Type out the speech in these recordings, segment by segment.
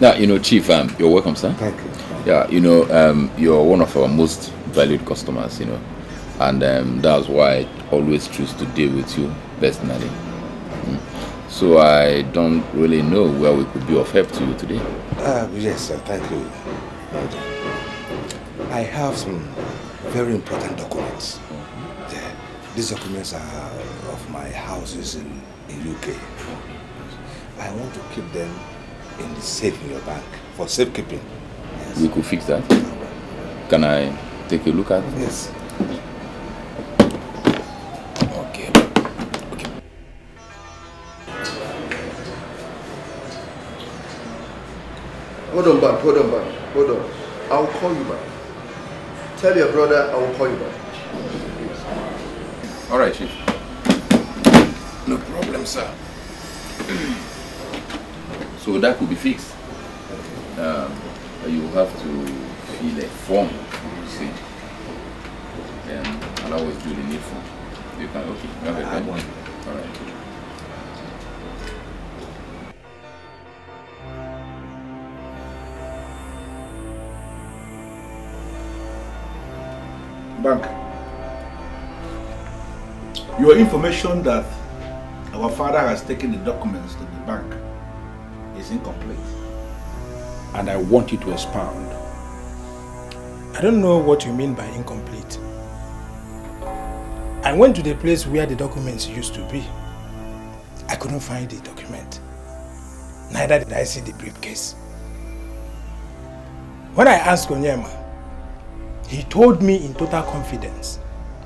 Now, Chief, you're welcome, sir. Thank you. Yeah, you're one of our most valued customers, and that's why I always choose to deal with you personally. So I don't really know where we could be of help to you today. Yes, sir. Thank you. I have some very important documents. Yeah. These documents are of my houses in UK. I want to keep them in the safe in your bank for safekeeping. Yes. We could fix that. Can I take a look at it? Yes. Okay. Hold on, back. Hold on. I'll call you back. Tell your brother I will call you back. All right, Chief. No problem, sir. So that could be fixed. You have to fill a form, you see. And I'll always do the needful. You can, okay. You have a pen? All right. Bank. Your information that our father has taken the documents to the bank is incomplete. And I want you to expound. I don't know what you mean by incomplete. I went to the place where the documents used to be. I couldn't find the document. Neither did I see the briefcase. When I asked Onyema, he told me in total confidence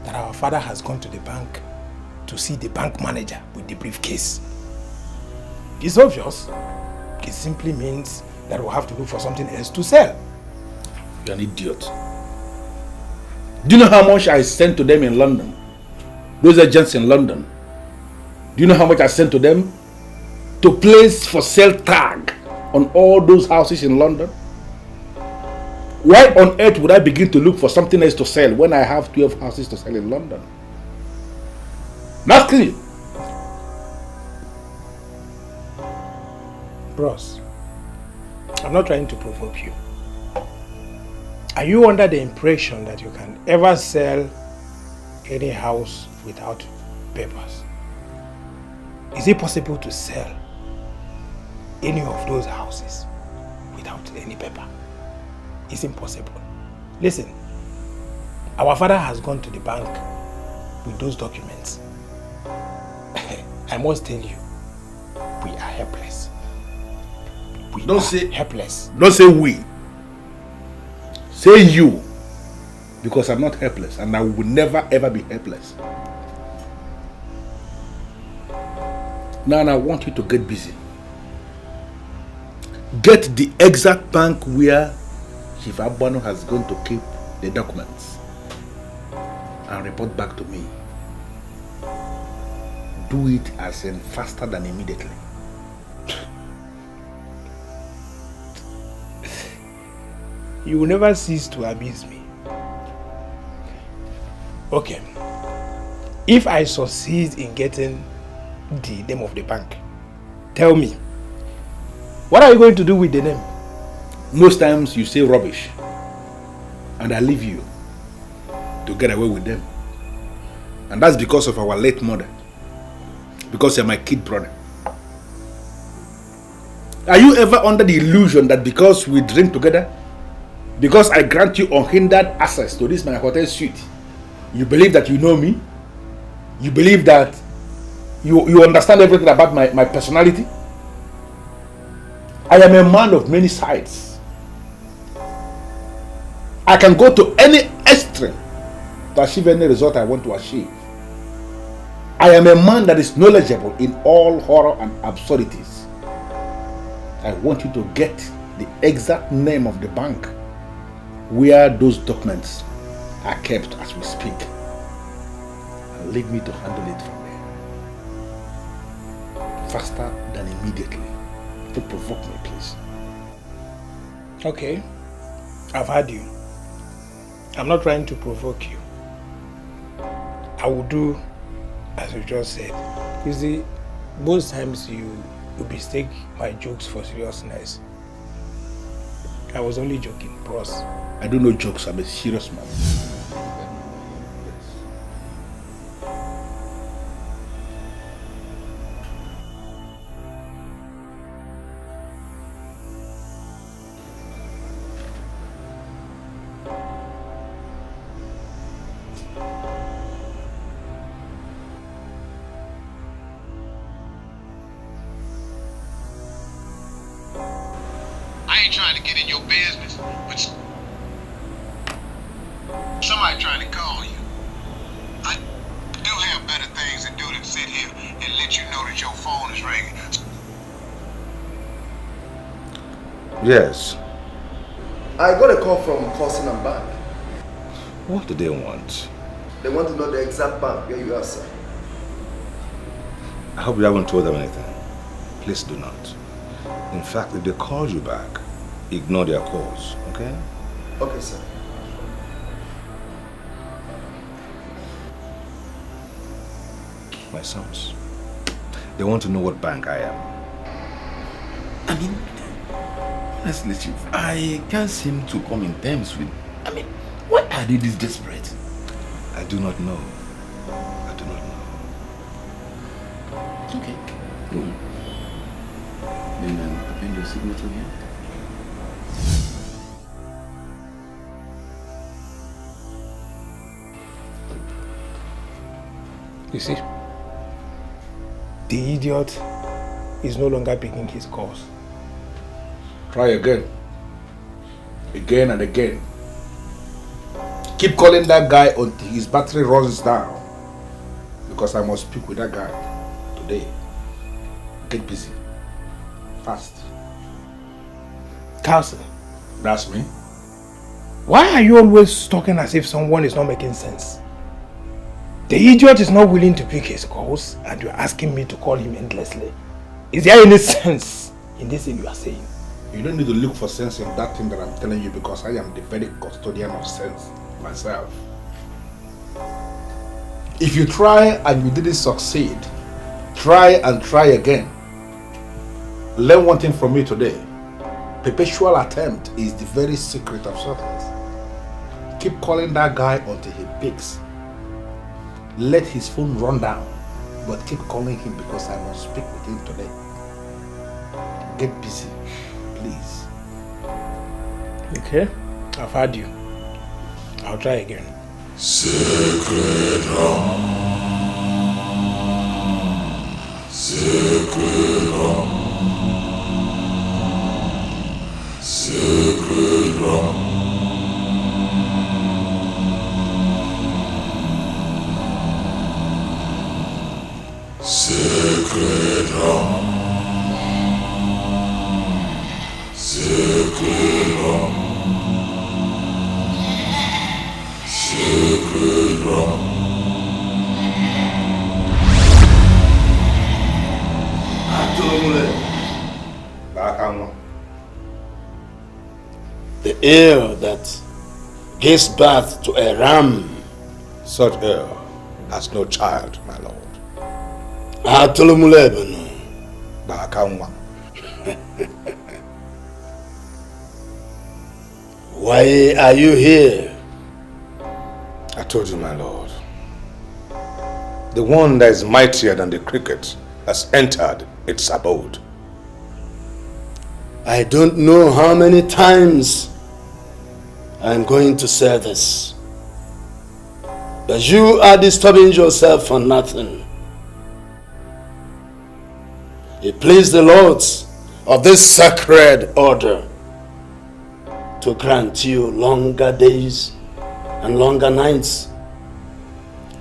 that our father has gone to the bank to see the bank manager with the briefcase. It's obvious. It simply means that we'll have to look for something else to sell. You're an idiot. Do you know how much I sent to them in London? Those agents in London. Do you know how much I sent to them to place for sale tag on all those houses in London? Why on earth would I begin to look for something else to sell when I have 12 houses to sell in London? Not clear. Bros, I'm not trying to provoke you. Are you under the impression that you can ever sell any house without papers? Is it possible to sell any of those houses without any paper? It's impossible. Listen, our father has gone to the bank with those documents. I must tell you, we are helpless. Don't say helpless. Don't say we. Say you. Because I'm not helpless and I will never ever be helpless. Now I want you to get busy. Get the exact bank where Chief Abano has gone to keep the documents and report back to me. Do it as in faster than immediately. You will never cease to amaze me. Okay. If I succeed in getting the name of the bank, tell me, what are you going to do with the name? Most times you say rubbish and I leave you to get away with them. And that's because of our late mother. Because you're my kid brother. Are you ever under the illusion that because we drink together, because I grant you unhindered access to this my hotel suite, you believe that you know me? You believe that you understand everything about my personality? I am a man of many sides. I can go to any extreme to achieve any result I want to achieve. I am a man that is knowledgeable in all horror and absurdities. I want you to get the exact name of the bank where those documents are kept as we speak. And leave me to handle it from there. Faster than immediately. Don't provoke me, please. Okay. I've heard you. I'm not trying to provoke you. I will do as you just said. You see, most times you mistake my jokes for seriousness. I was only joking, bros. I do no jokes, I'm a serious man. I ain't trying to get in your business, but somebody trying to call you. I do have better things to do than sit here and let you know that your phone is ringing. Yes. I got a call from Counsel and Bank. What do they want? They want to know the exact bank where you are, sir. I hope you haven't told them anything. Please do not. In fact, if they call you back, ignore their calls, okay? Okay, sir. My sons, they want to know what bank I am. I mean, honestly, Chief, I can't seem to come in terms with... I mean, why are they this desperate? I do not know. I do not know. Okay. Then append your signature here. You see, the idiot is no longer picking his calls. Try again. Again and again. Keep calling that guy until his battery runs down. Because I must speak with that guy today. Get busy. Fast. Counsel, That's me. why are you always talking as if someone is not making sense? The idiot is not willing to pick his calls and you're asking me to call him endlessly. Is there any sense in this thing you are saying? You don't need to look for sense in that thing that I'm telling you because I am the very custodian of sense myself. If you try and you didn't succeed, try and try again. Learn one thing from me today. Perpetual attempt is the very secret of success. Keep calling that guy until he picks. Let his phone run down, but keep calling him because I must speak with him today. Get busy, please. Okay, I've heard you. I'll try again. Sacred Ram, Sacred Ram, Sacred Ram. Sacred Ram, Sacred Ram, Sacred Ram. The heir that gives birth to a ram. Such heir has no child, my lord. Atulumulebenu. Bakanwa. Why are you here? I told you, my lord. The one that is mightier than the cricket has entered its abode. I don't know how many times I'm going to say this, but you are disturbing yourself for nothing. It pleased the lords of this sacred order to grant you longer days and longer nights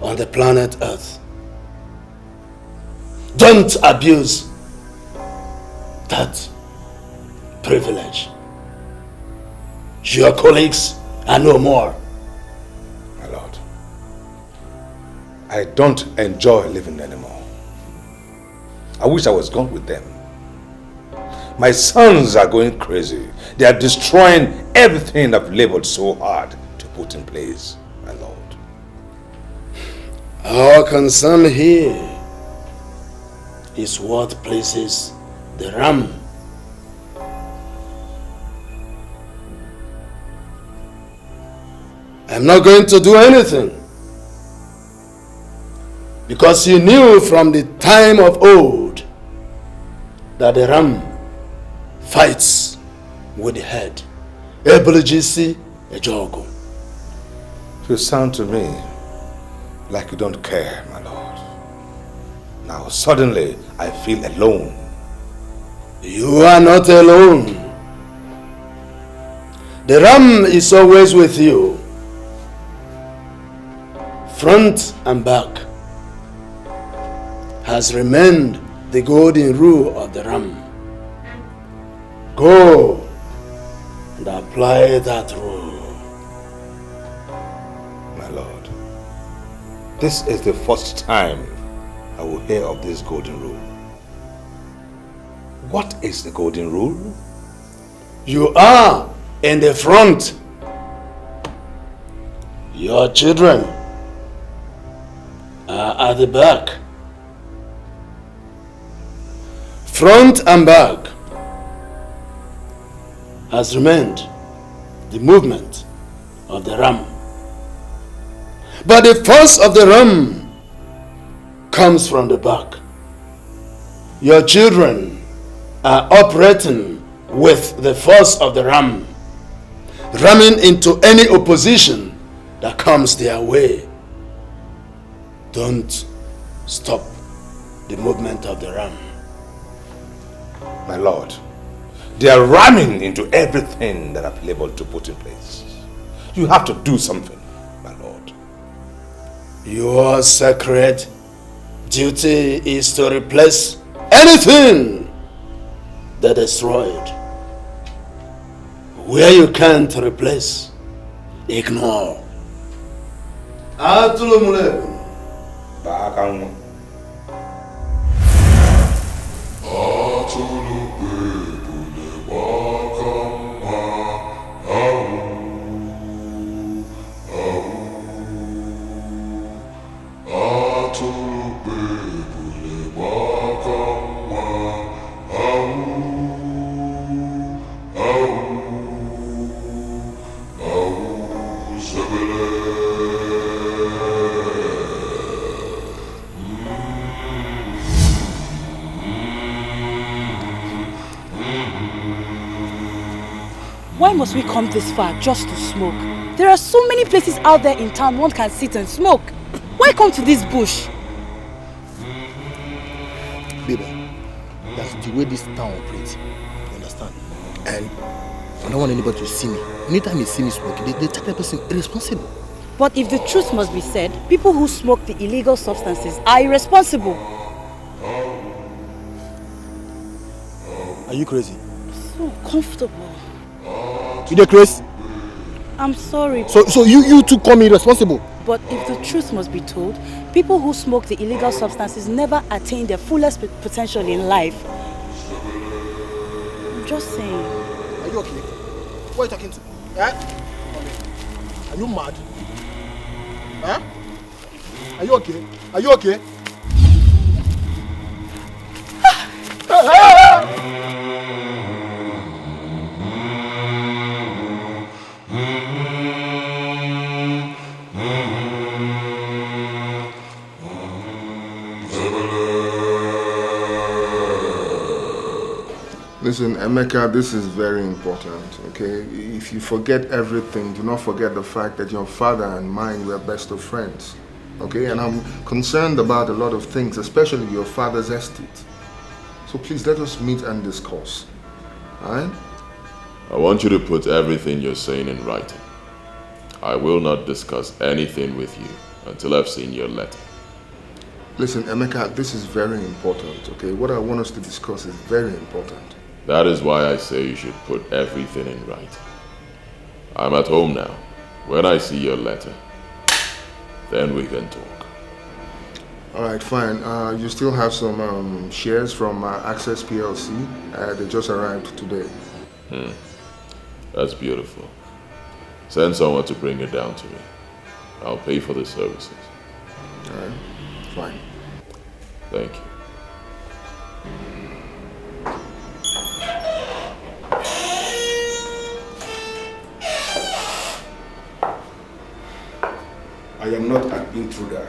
on the planet Earth. Don't abuse that privilege. Your colleagues are no more. My lord, I don't enjoy living anymore. I wish I was gone with them. My sons are going crazy. They are destroying everything I've labored so hard to put in place, my lord. Our concern here is what places the ram I'm not going to do anything. Because you knew from the time of old that the ram fights with the head. Edochie, Ejogo. You sound to me like you don't care, my lord. Now suddenly I feel alone. You are not alone. The ram is always with you, front and back. Has remained the golden rule of the ram. Go and apply that rule. My lord, this is the first time I will hear of this golden rule. What is the golden rule? You are in the front. Your children are at the back. Front and back has remained the movement of the ram. But the force of the ram comes from the back. Your children are operating with the force of the ram, ramming into any opposition that comes their way. Don't stop the movement of the ram. My lord, they are ramming into everything that I've labored to put in place. You have to do something, my lord. Your sacred duty is to replace anything that destroyed. Where you can't replace, ignore. Why must we come this far just to smoke? There are so many places out there in town one can sit and smoke. Why come to this bush? Baby, that's the way this town operates. You understand? And I don't want anybody to see me. Anytime they see me smoking, they take that person irresponsible. But if the truth must be said, people who smoke the illegal substances are irresponsible. Are you crazy? So comfortable. You the crazy? I'm sorry. So you two call me irresponsible? But if the truth must be told, people who smoke the illegal substances never attain their fullest potential in life. I'm just saying. Are you okay? What are you talking to? Eh? Are you mad? Huh? Are you okay? Are you okay? Listen, Emeka, this is very important, okay? If you forget everything, do not forget the fact that your father and mine were best of friends, okay? And I'm concerned about a lot of things, especially your father's estate. So please let us meet and discuss, all right? I want you to put everything you're saying in writing. I will not discuss anything with you until I've seen your letter. Listen, Emeka, this is very important, okay? What I want us to discuss is very important. That is why I say you should put everything in writing. I'm at home now. When I see your letter, then we can talk. All right, fine. You still have some shares from Access PLC. They just arrived today. That's beautiful. Send someone to bring it down to me. I'll pay for the services. All right, fine. Thank you. I am not an intruder.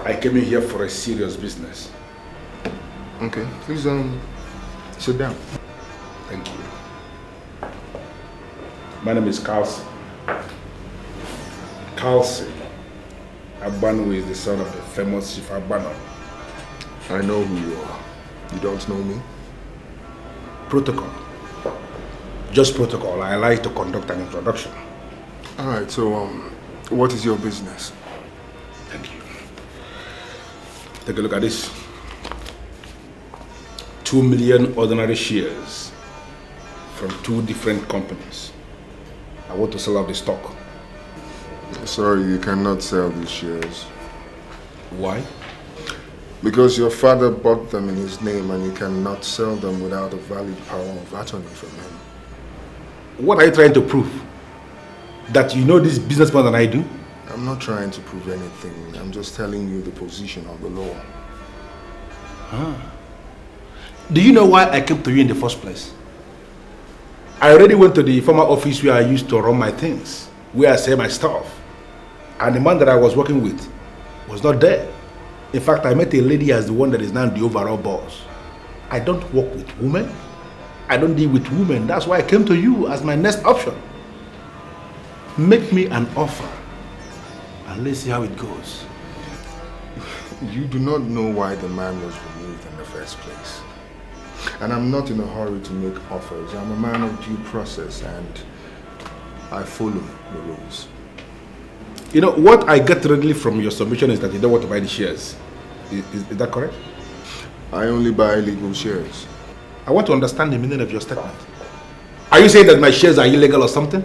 I came in here for a serious business. Okay, please sit down. Thank you. My name is Counsel. Counsel Agbanwu is the son of the famous Chief Agbanwu. I know who you are. You don't know me? Protocol. Just protocol. I like to conduct an introduction. Alright, so what is your business? Thank you. Take a look at this. 2 million ordinary shares from 2 different companies. I want to sell off the stock. Sorry, you cannot sell these shares. Why? Because your father bought them in his name and you cannot sell them without a valid power of attorney from him. What are you trying to prove? That you know this business more than I do? I'm not trying to prove anything. I'm just telling you the position of the law. Huh. Do you know why I came to you in the first place? I already went to the former office where I used to run my things, where I sell my stuff. And the man that I was working with was not there. In fact, I met a lady as the one that is now the overall boss. I don't work with women. I don't deal with women. That's why I came to you as my next option. Make me an offer and let's see how it goes. You do not know why the man was removed in the first place. And I'm not in a hurry to make offers. I'm a man of due process and I follow the rules. You know, what I get readily from your submission is that you don't want to buy the shares. Is that correct? I only buy legal shares. I want to understand the meaning of your statement. Are you saying that my shares are illegal or something?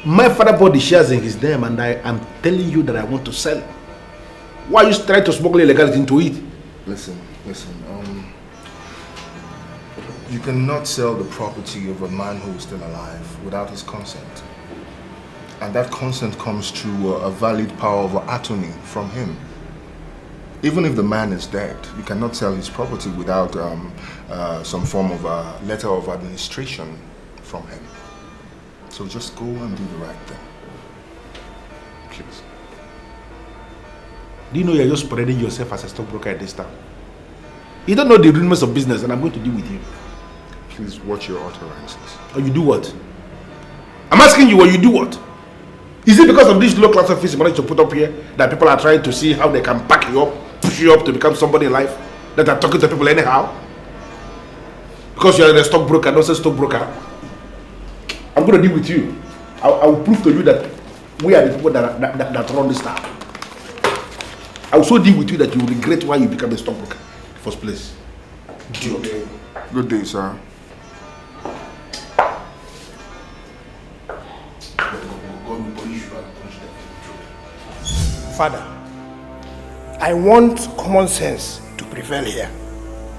My father bought the shares in his name and I am telling you that I want to sell. Why are you trying to smuggle illegality into it? Listen. You cannot sell the property of a man who is still alive without his consent. And that consent comes through a valid power of attorney from him. Even if the man is dead, you cannot sell his property without some form of a letter of administration from him. So just go and do the right thing. Please. Do you know you're just parading yourself as a stockbroker at this time? You don't know the rumors of business and I'm going to deal with you. Please watch your utterances. Or you do what? I'm asking you, or you do what? Is it because of this low class office you managed to put up here that people are trying to see how they can pack you up, push you up to become somebody in life, that are talking to people anyhow? Because you're a stockbroker, not a stockbroker. I'm going to deal with you. I will prove to you that we are the people that run this town. I will so deal with you that you will regret why you became a stockbroker in the first place. Okay. Good day, sir. Father, I want common sense to prevail here.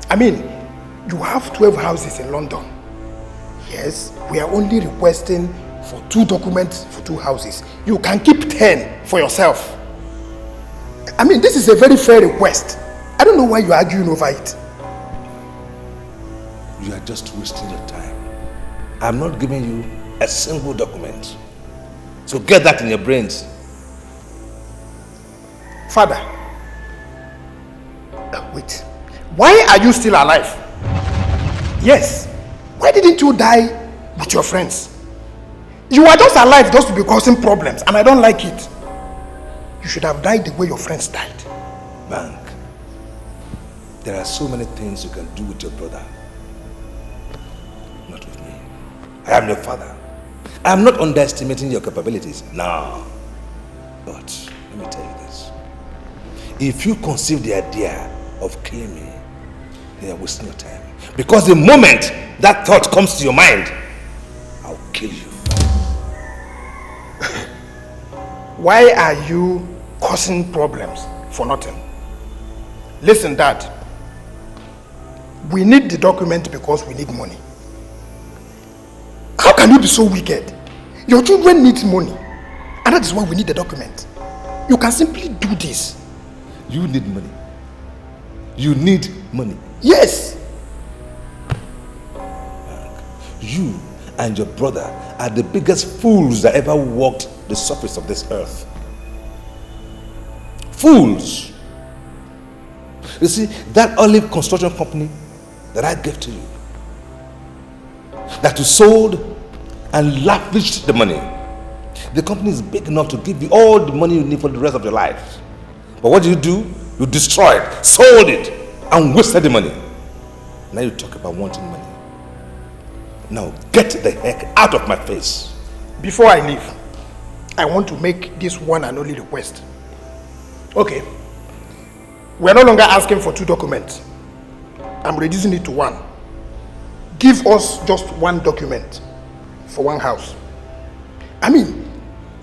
I mean, you have 12 houses in London. Yes, we are only requesting for 2 documents for 2 houses. You can keep 10 for yourself. I mean, this is a very fair request. I don't know why you're arguing over it. You are just wasting your time. I'm not giving you a single document. So get that in your brains. Father, wait. Why are you still alive? Yes. Why didn't you die with your friends? You are just alive just to be causing problems, and I don't like it. You should have died the way your friends died. Bank, there are so many things you can do with your brother. Not with me. I am your father. I am not underestimating your capabilities. No. But let me tell you this. If you conceive the idea of killing me, then you're wasting your time. Because the moment that thought comes to your mind, I'll kill you. Why are you causing problems for nothing? Listen, Dad. We need the document because we need money. How can you be so wicked? Your children need money, and that is why we need the document. You can simply do this. You need money. You need money. Yes. You and your brother are the biggest fools that ever walked the surface of this earth. Fools. You see, that olive construction company that I gave to you, that you sold and lavished the money, the company is big enough to give you all the money you need for the rest of your life. But what do? You destroyed, sold it, and wasted the money. Now you talk about wanting money. Now get the heck out of my face. Before I leave, I want to make this one and only request. Okay. We are no longer asking for 2 documents. I'm reducing it to 1. Give us just 1 document for 1 house. I mean,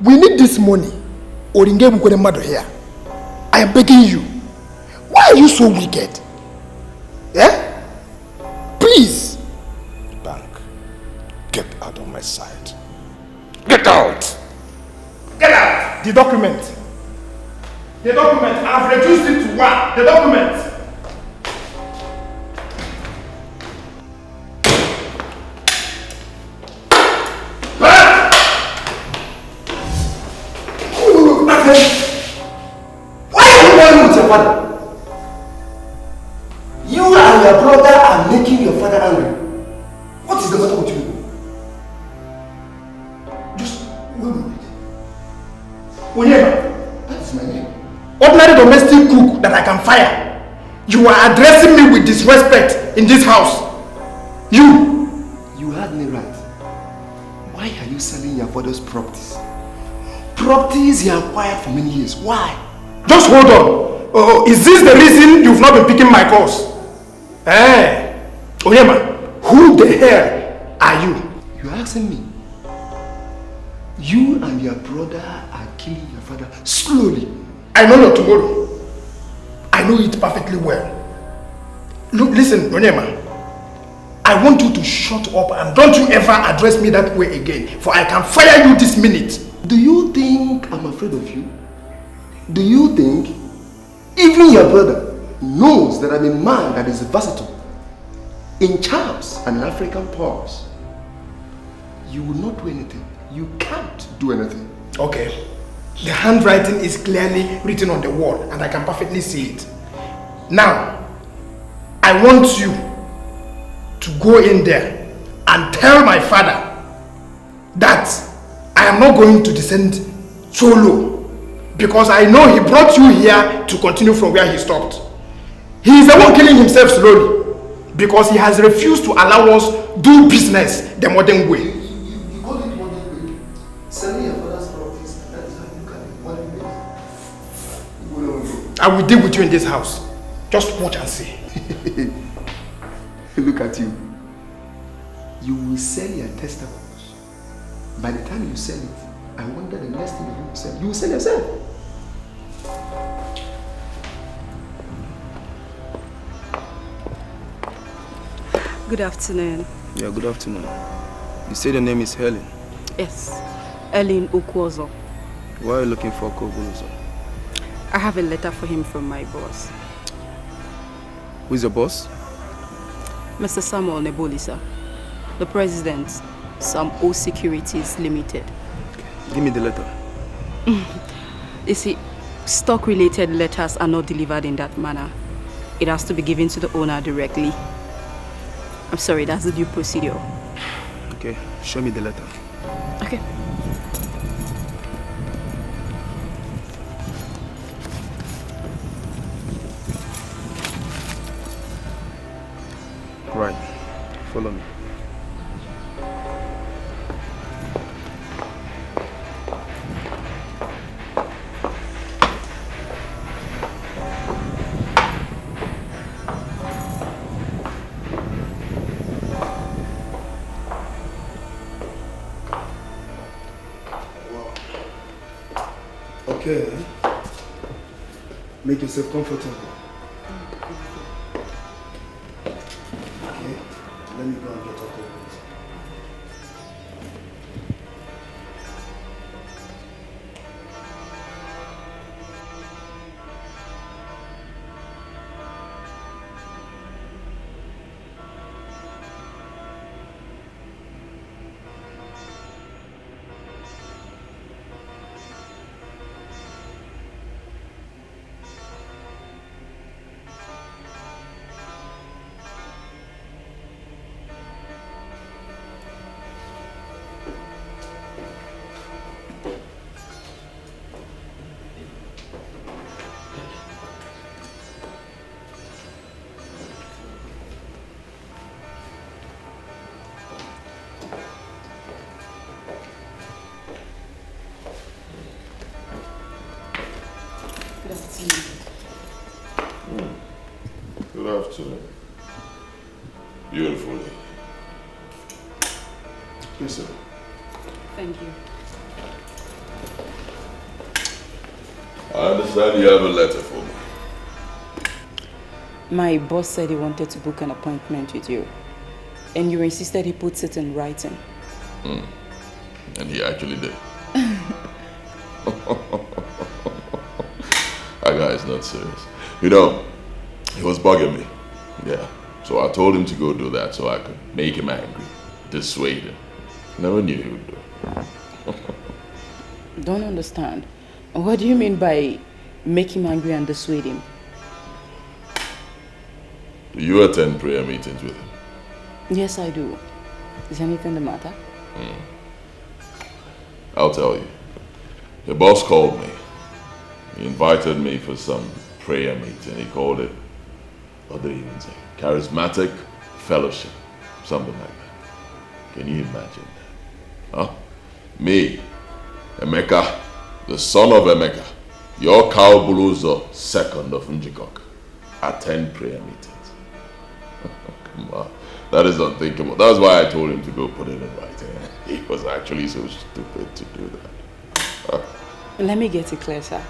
we need this money or in game we mother here. I am begging you. Why are you so wicked? Yeah? Please. Bank, get out of my sight. Get out! Get out! The document. The document. I've reduced it to 1. The document. Why are you worrying with your father? You and your brother are making your father angry. What is the matter with you? Just wait a minute. Onyema. That is my name. Ordinary domestic cook that I can fire. You are addressing me with disrespect in this house. You had me right. Why are you selling your father's properties? Properties you acquired for many years. Why? Just hold on. Oh, is this the reason you've not been picking my calls? Onyema, who the hell are you? You're asking me. You and your brother are killing your father slowly. I know your tomorrow. I know it perfectly well. Look, listen, Onyema. I want you to shut up and don't you ever address me that way again, for I can fire you this minute. Do you think I'm afraid of you? Do you think even your brother knows that I'm a man that is versatile, in charms and in African powers? You will not do anything. You can't do anything. Okay. The handwriting is clearly written on the wall and I can perfectly see it. Now, I want you to go in there and tell my father that I am not going to descend so low, because I know he brought you here to continue from where he stopped. He is the one killing himself slowly because he has refused to allow us do business the modern way. You call it modern way? Selling your father's properties, that is how you call it modern way? I will deal with you in this house. Just watch and see. Look at you. You will sell your testicles. By the time you sell it, I wonder the next thing you will sell. You will sell yourself. Good afternoon. Yeah, good afternoon. You said your name is Helen? Yes, Helen Ugezu. Why are you looking for Ugezu? I have a letter for him from my boss. Who is your boss? Mr. Samuel Neboli, sir. The president, Some O Securities Limited. Give me the letter. You see, stock-related letters are not delivered in that manner. It has to be given to the owner directly. I'm sorry, that's the due procedure. Okay, show me the letter. Okay. Right, follow me. Okay, make yourself comfortable. Okay, let me go and get up. Good afternoon. Beautiful lady. Yes, sir. Thank you. I understand you have a letter for me. My boss said he wanted to book an appointment with you. And you insisted he puts it in writing. And he actually did. That guy is not serious. You know, he was bugging me. Yeah. So I told him to go do that so I could make him angry, dissuade him. Never knew he would do it. Don't understand. What do you mean by make him angry and dissuade him? Do you attend prayer meetings with him? Yes, I do. Is anything the matter? I'll tell you. The boss called me. He invited me for some prayer meeting. He called it, what did he even say? Charismatic fellowship. Something like that. Can you imagine that? Huh? Me, Emeka, the son of Emeka, your cow Buluzo, second of Njikok, attend prayer meetings. Come on. That is unthinkable. That's why I told him to go put it in writing. He was actually so stupid to do that. Let me get it clear, sir.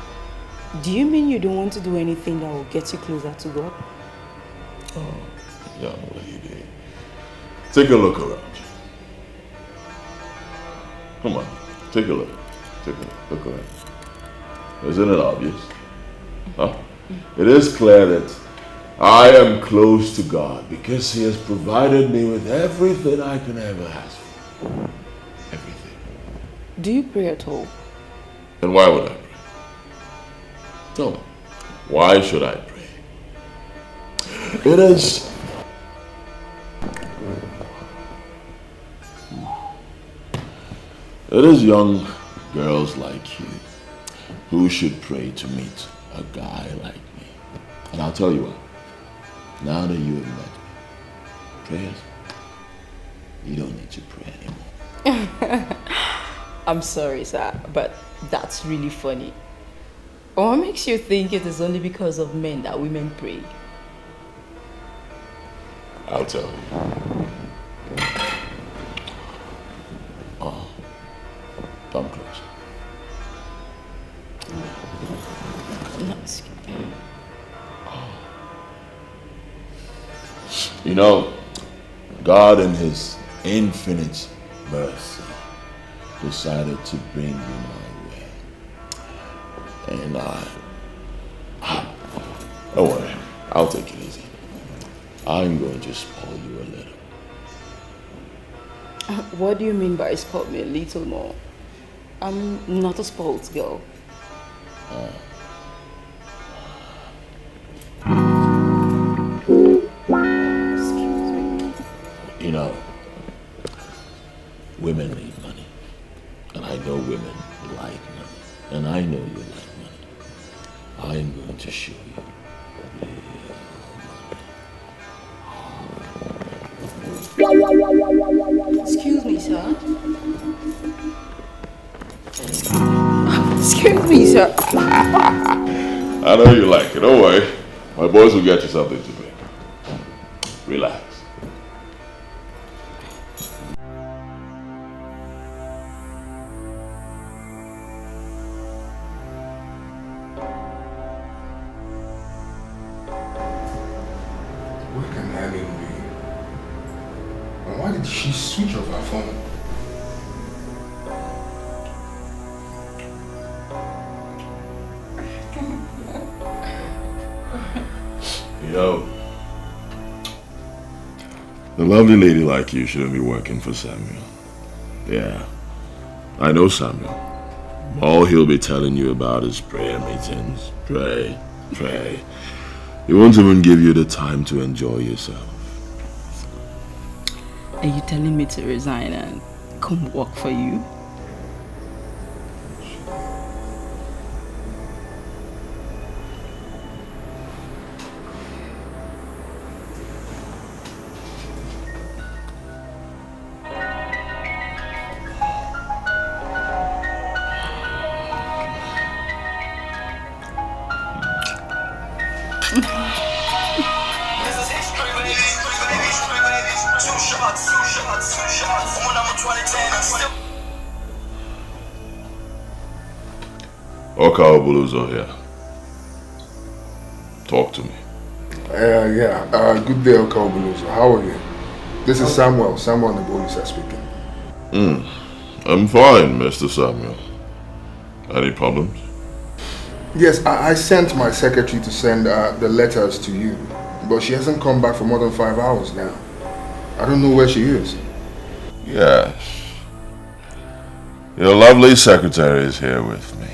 Do you mean you don't want to do anything that will get you closer to God? Oh, young lady. Take a look around you. Come on, take a look. Take a look. Look around. Isn't it obvious? Huh? It is clear that I am close to God because He has provided me with everything I can ever ask for. Everything. Do you pray at all? Then why would I pray? Tell me, why should I pray? It is young girls like you who should pray to meet a guy like me. And I'll tell you what, now that you have met me, yes, you don't need to pray anymore. I'm sorry, sir, but that's really funny. What makes you think it is only because of men that women pray? I'll tell you. Oh, come closer. You know, God in His infinite mercy decided to bring you my way. And don't worry, I'll take it easy. I'm going to spoil you a little. What do you mean by spoil me a little more? I'm not a spoiled girl. You know, women need money. And I know women like money. And I know you like money. I'm going to show you. Excuse me, sir. Excuse me, sir. I know you like it. Don't worry. My boys will get you something to drink. Relax. Where can Eileen be? And why did she switch off her phone? You know, a lovely lady like you shouldn't be working for Samuel. Yeah, I know Samuel. All he'll be telling you about is prayer meetings. Pray, pray. He won't even give you the time to enjoy yourself. Are you telling me to resign and come work for you? Oka Obuluzo here. Talk to me. Good day, Oka Obuluzo. How are you? This is Samuel the police are speaking. I'm fine, Mr. Samuel. Any problems? Yes, I sent my secretary to send the letters to you, but she hasn't come back for more than 5 hours now. I don't know where she is. Yes. Your lovely secretary is here with me.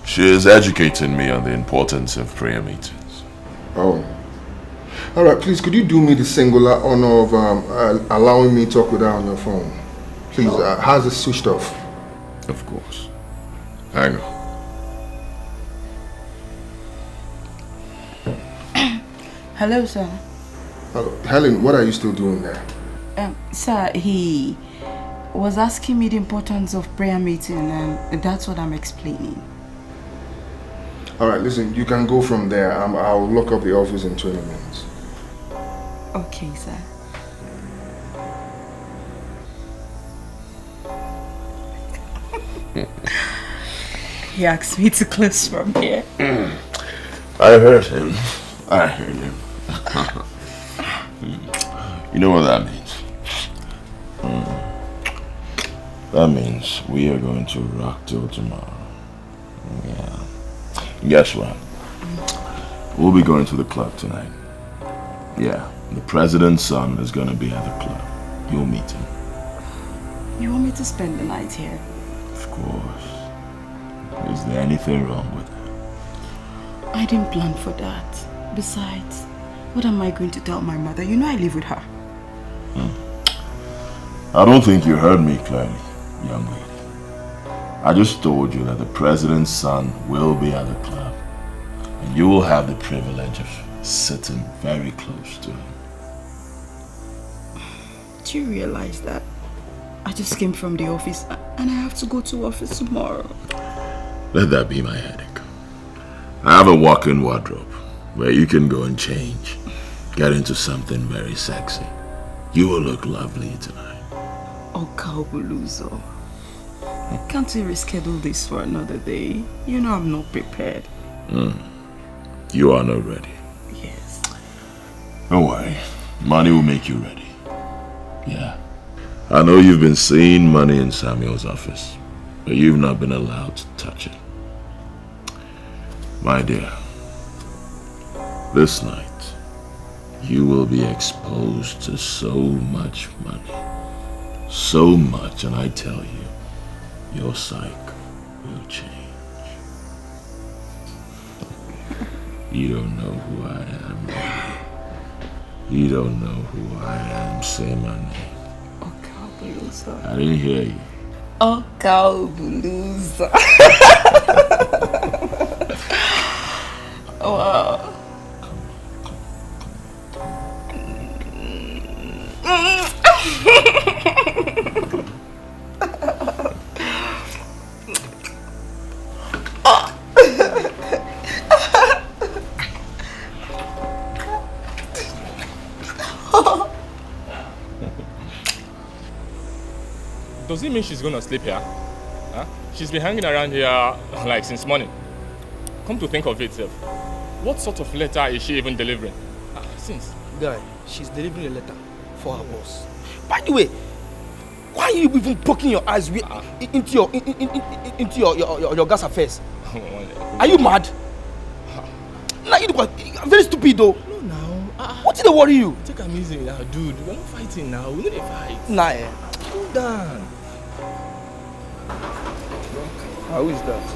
She is educating me on the importance of prayer meetings. Oh. Alright, please, could you do me the singular honor of allowing me to talk with her on your phone? Please, how's it switched off? Of course. Hang on. Hello, sir. Hello. Helen, what are you still doing there? Sir, he was asking me the importance of prayer meeting, and that's what I'm explaining. Alright, listen, you can go from there. I'll lock up the office in 20 minutes. Okay, sir. He asked me to close from here. I heard him. You know what that means? That means we are going to rock till tomorrow. Yeah. Guess what? We'll be going to the club tonight. Yeah. The president's son is going to be at the club. You'll meet him. You want me to spend the night here? Of course. Is there anything wrong with that? I didn't plan for that. Besides, what am I going to tell my mother? You know I live with her. I don't think you heard me clearly, young lady. I just told you that the president's son will be at the club. And you will have the privilege of sitting very close to him. Do you realize that? I just came from the office and I have to go to office tomorrow. Let that be my headache. I have a walk-in wardrobe where you can go and change. Get into something very sexy. You will look lovely tonight. Oka Obuluzo. Can't we reschedule this for another day? You know I'm not prepared. You are not ready. Yes. Don't worry. Money will make you ready. Yeah. I know you've been seeing money in Samuel's office, but you've not been allowed to touch it. My dear, this night, you will be exposed to so much money. So much, and I tell you, your psyche will change. You don't know who I am, lady. You don't know who I am. Say my name. Okabuluza. I didn't hear you. Okabuluza. Wow. Does it mean she's gonna sleep here? Huh? She's been hanging around here like since morning. Come to think of it, what sort of letter is she even delivering? Since? Guy, she's delivering a letter for her boss. By the way, why are you even poking your eyes into your gas affairs? Are you mad? Nah, you're very stupid though. No, now. What did they worry you? Take it easy now, dude. We're not fighting now. We need a fight. Nah, Cool down. How is that?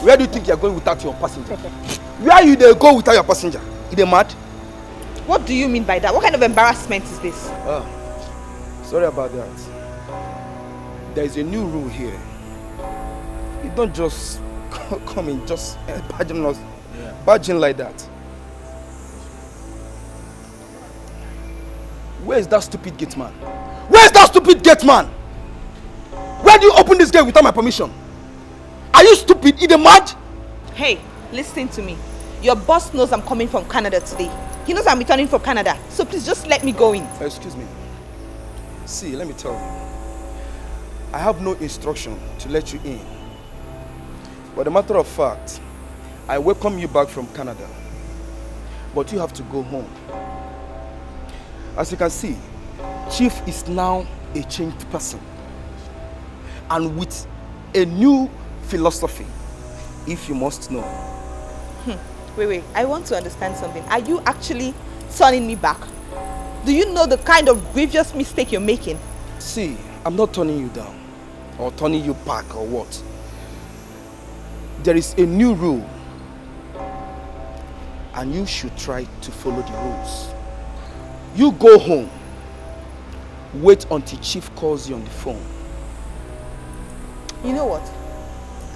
Where do you think you're going without your passenger? Where you they go without your passenger? Is they mad? What do you mean by that? What kind of embarrassment is this? Sorry about that. There is a new rule here. You don't just come in, just barging like that. Where is that stupid gate man? Where is that stupid gate man? Where do you open this gate without my permission? Are you stupid? Is they mad? Hey, listen to me. Your boss knows I'm coming from Canada today. He knows I'm returning from Canada. So please just let me go in. Excuse me. See, let me tell you. I have no instruction to let you in. But a matter of fact, I welcome you back from Canada. But you have to go home. As you can see, Chief is now a changed person. And with a new philosophy, if you must know. Wait. I want to understand something. Are you actually turning me back? Do you know the kind of grievous mistake you're making? See, I'm not turning you down or turning you back or what. There is a new rule and you should try to follow the rules. You go home. Wait until Chief calls you on the phone. You know what?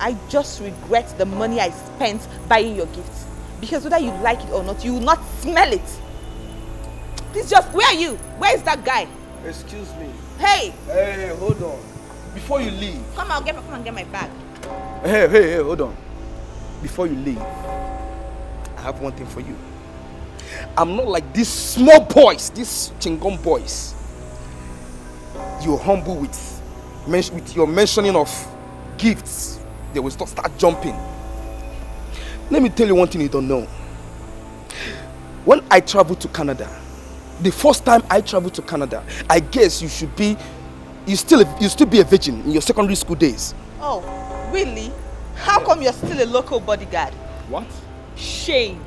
I just regret the money I spent buying your gifts. Because whether you like it or not, you will not smell it. Please just, where are you? Where is that guy? Excuse me. Hey! Hey, hold on. Before you leave. Come and get my bag. Hey, hold on. Before you leave, I have one thing for you. I'm not like these small boys, these chingom boys. You're humble with your mentioning of gifts. They will start jumping. Let me tell you one thing you don't know. When I traveled to Canada, the first time I traveled to Canada, I guess you still be a virgin in your secondary school days. Oh, really? How come you're still a local bodyguard? What? Shame.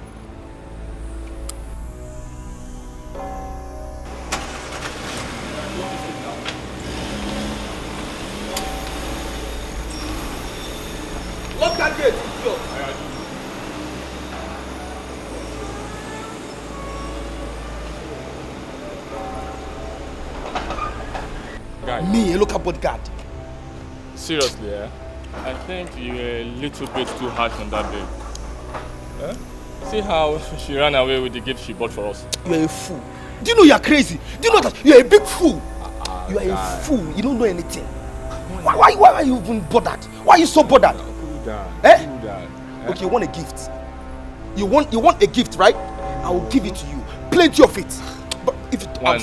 Lock that gate, idiot. Guy. Me, a local bodyguard. Seriously, eh? I think you're a little bit too harsh on that babe. Eh? See how she ran away with the gift she bought for us? You're a fool. Do you know you're crazy? Do you know that you're a big fool? You are a fool. You don't know anything. Why are you even bothered? Why are you so bothered? Cool down. Eh? Cool down. Okay, you want a gift. You want a gift, right? I will give it to you. Plenty of it. But if it cool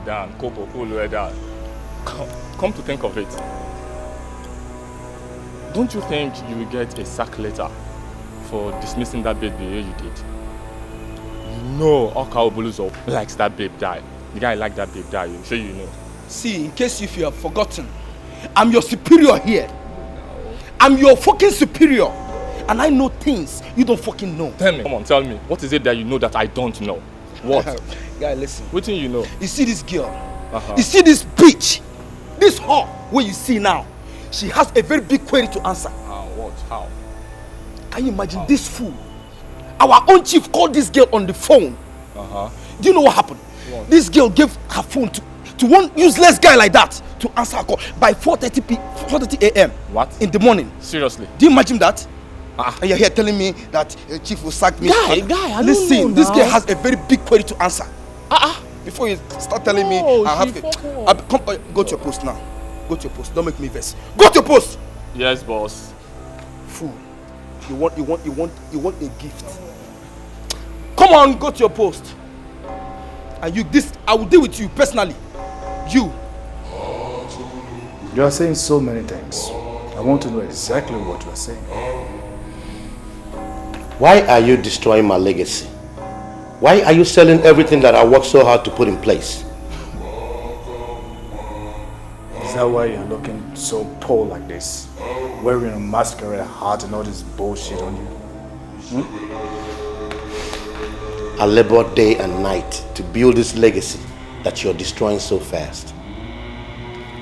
down. Cool down. Come to think of it. Don't you think you will get a sack letter for dismissing that babe the way you did? You know Oka Obuluzo likes that babe die. The guy like that babe die, I'm sure you know. See, in case if you have forgotten, I'm your superior here. I'm your fucking superior. And I know things you don't fucking know. Tell me. Come on, tell me. What is it that you know that I don't know? What? Guy, listen. What do you know? You see this girl? You see this bitch? This whore, where you see now, she has a very big query to answer. What? How? Can you imagine this fool? Our own chief called this girl on the phone. Do you know what happened? What? This girl gave her phone to one useless guy like that to answer her call by 4:30 a.m. What? In the morning. Seriously? Do you imagine that? And you're here telling me that chief will sack me. Guy, I listen, don't know this now. girl has a very big query to answer. Before you start telling me, I have to go to your post now. Go to your post. Don't make me vex. Go to your post. Yes, boss. Fool. You want a gift. Come on, go to your post. And I will deal with you personally. You. You are saying so many things. I want to know exactly what you are saying. Why are you destroying my legacy? Why are you selling everything that I worked so hard to put in place? Is that why you're looking so poor like this? Wearing a masquerade hat and all this bullshit on you? I labored day and night to build this legacy that you're destroying so fast.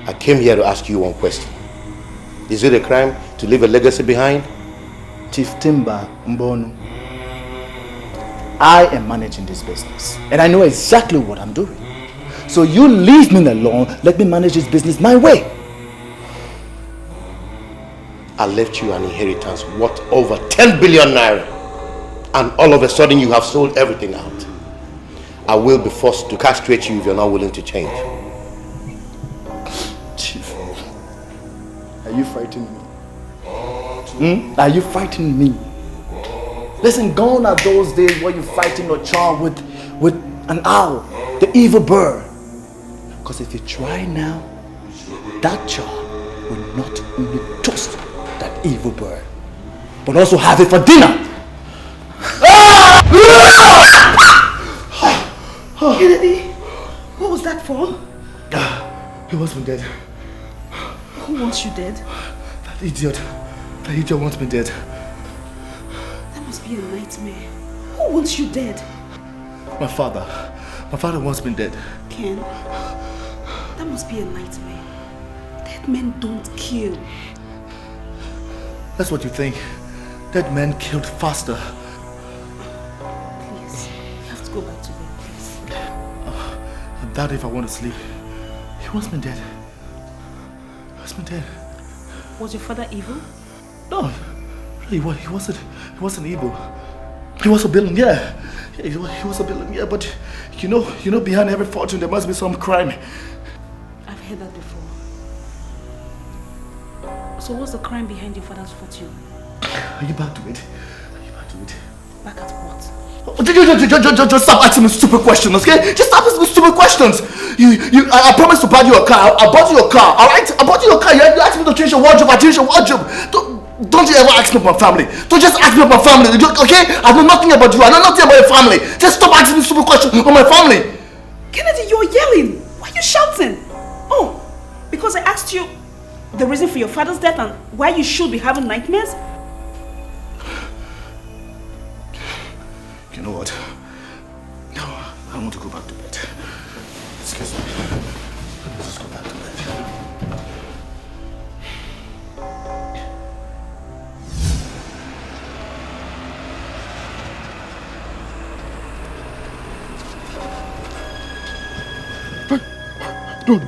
I came here to ask you one question. Is it a crime to leave a legacy behind? Chief Timber Mbonu, I am managing this business and I know exactly what I'm doing. So you leave me alone, let me manage this business my way. I left you an inheritance worth over 10 billion naira, and all of a sudden you have sold everything out. I will be forced to castrate you if you're not willing to change. Chief, are you fighting me? Are you fighting me? Listen, gone are those days where you're fighting your child with an owl, the evil bird. Because if you try now, that child will not only toast that evil bird, but also have it for dinner. Kennedy, what was that for? He wants me dead. Who wants you dead? That idiot wants me dead. That must be a nightmare. Who wants you dead? My father wants me dead. Ken, that must be a nightmare. Dead men don't kill. That's what you think. Dead men killed faster. Please, you have to go back to bed, please. And that if I want to sleep. He wants me dead. He wants me dead. Was your father evil? No, he wasn't evil. He was a villain, yeah. He was a villain, yeah. But you know, behind every fortune there must be some crime. I've heard that before. So what's the crime behind your father's fortune? Are you back to it? Back at what? Just stop asking me stupid questions, okay? Just stop asking me stupid questions. I promised to buy you a car. I bought you a car, alright? I bought you a car. You asked me to change your wardrobe. I changed your wardrobe. Don't you ever ask me about my family. Don't just ask me about my family, okay? I know nothing about you. I know nothing about your family. Just stop asking me stupid questions on my family. Kennedy, you're yelling. Why are you shouting? Oh, because I asked you the reason for your father's death and why you should be having nightmares? You know what? No, I want to go back to bed. Excuse me. Let's go back to bed. No.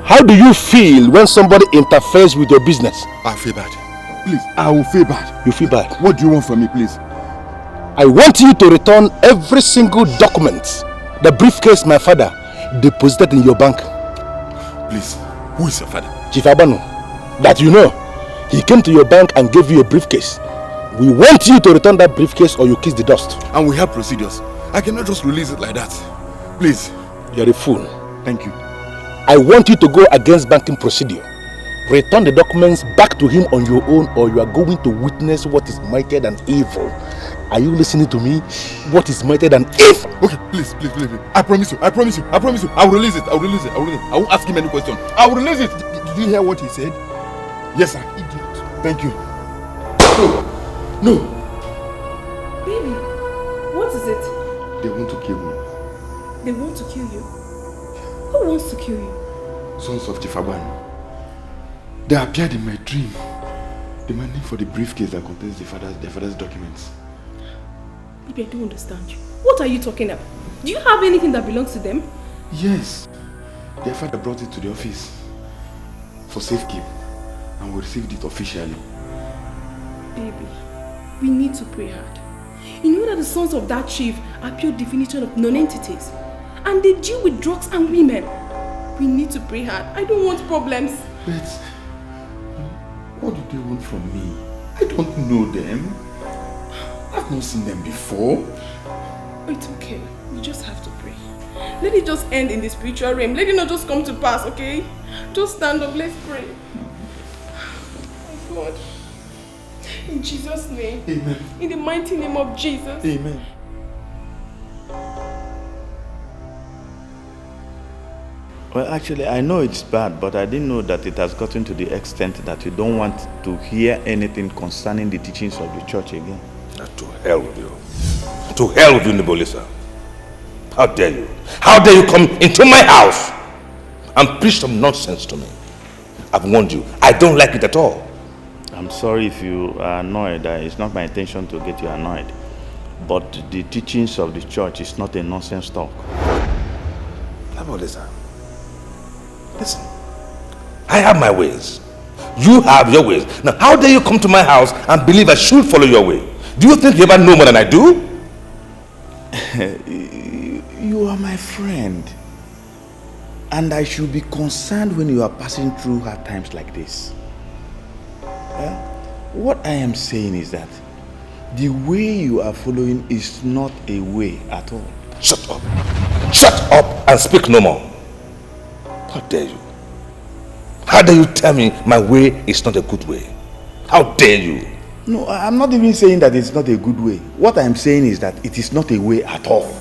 How do you feel when somebody interferes with your business? I feel bad. Please, I will feel bad. You feel bad? What do you want from me, please? I want you to return every single document, the briefcase my father deposited in your bank. Please, who is your father? Chief Abanu, that you know. He came to your bank and gave you a briefcase. We want you to return that briefcase or you kiss the dust. And we have procedures. I cannot just release it like that. Please. You're a fool. Thank you. I want you to go against banking procedure. Return the documents back to him on your own or you are going to witness what is mightier than evil. Are you listening to me? What is mightier than evil? Okay, please. I promise you. I will release it. I won't ask him any question. I will release it. Did you hear what he said? Yes, sir. Idiot. Thank you. No. Baby, what is it? They want to kill me. They want to kill you? Who wants to kill you? Sons of Tifabanu. They appeared in my dream, demanding for the briefcase that contains their father's documents. Baby, I don't understand you. What are you talking about? Do you have anything that belongs to them? Yes. Their father brought it to the office for safekeep, and we received it officially. Baby, we need to pray hard. You know that the sons of that chief are pure definition of non-entities, and they deal with drugs and women. We need to pray hard. I don't want problems. But what do they want from me? I don't know them. I've not seen them before. It's okay. We just have to pray. Let it just end in the spiritual realm. Let it not just come to pass, okay? Just stand up. Let's pray. Oh God. In Jesus' name. Amen. In the mighty name of Jesus. Amen. Well, actually, I know it's bad, but I didn't know that it has gotten to the extent that you don't want to hear anything concerning the teachings of the church again. To hell with you. To hell with you, Nibolisa. How dare you? How dare you come into my house and preach some nonsense to me? I've warned you. I don't like it at all. I'm sorry if you are annoyed. It's not my intention to get you annoyed. But the teachings of the church is not a nonsense talk. Listen, I have my ways. You have your ways. Now, how dare you come to my house and believe I should follow your way? Do you think you ever know more than I do? You are my friend. And I should be concerned when you are passing through hard times like this. What I am saying is that the way you are following is not a way at all. Shut up. Shut up and speak no more. How dare you? How dare you tell me my way is not a good way? How dare you? No, I'm not even saying that it's not a good way. What I'm saying is that it is not a way at all.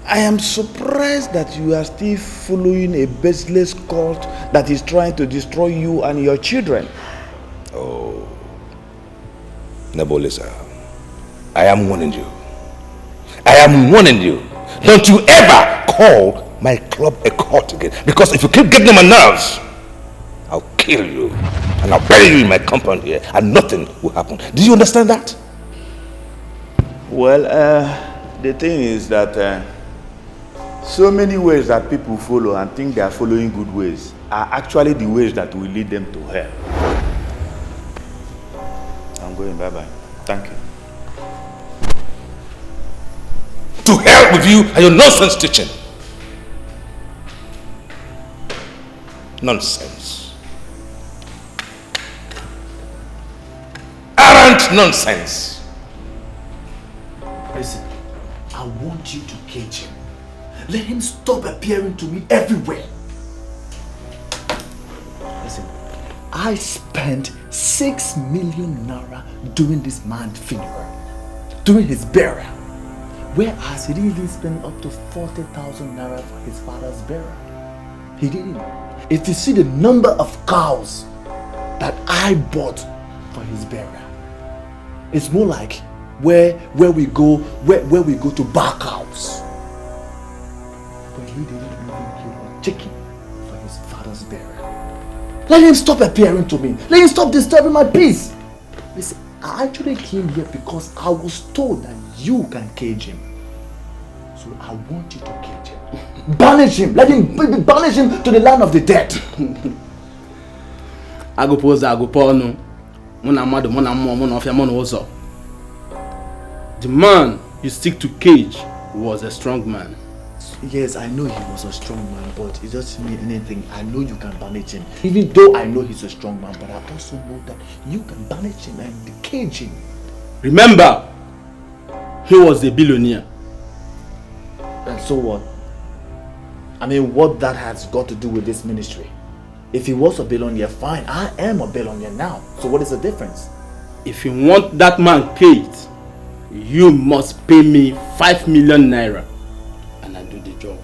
I am surprised that you are still following a baseless cult that is trying to destroy you and your children. Oh. Nebolisa, I am warning you. I am warning you. Don't you ever call my club a cult again. Because if you keep getting on my nerves, I'll kill you. And I'll bury you in my compound here. And nothing will happen. Do you understand that? Well, the thing is that so many ways that people follow and think they are following good ways are actually the ways that will lead them to hell. I'm going, bye-bye. Thank you. To hell with you and your nonsense teaching. Nonsense. Arrant nonsense. Listen, I want you to cage him. Let him stop appearing to me everywhere. Listen, I spent 6 million naira doing this man's funeral, during his burial. Whereas he didn't even spend up to 40,000 naira for his father's burial. He didn't. If you see the number of cows that I bought for his burial, it's more like where we go to buy cows. But he didn't even kill a chicken for his father's burial. Let him stop appearing to me. Let him stop disturbing my peace. Listen, I actually came here because I was told that you can cage him. So I want you to cage him. Banish him. Let him banish him to the land of the dead. I go pose, I go porno. The man you stick to cage was a strong man. Yes, I know he was a strong man, but it doesn't mean anything. I know you can banish him. Even though I know he's a strong man, but I also know that you can banish him and cage him. Remember, he was a billionaire. And so what? I mean, what that has got to do with this ministry? If he was a billionaire, fine. I am a billionaire now. So what is the difference? If you want that man caged, you must pay me 5 million naira. And I do the job.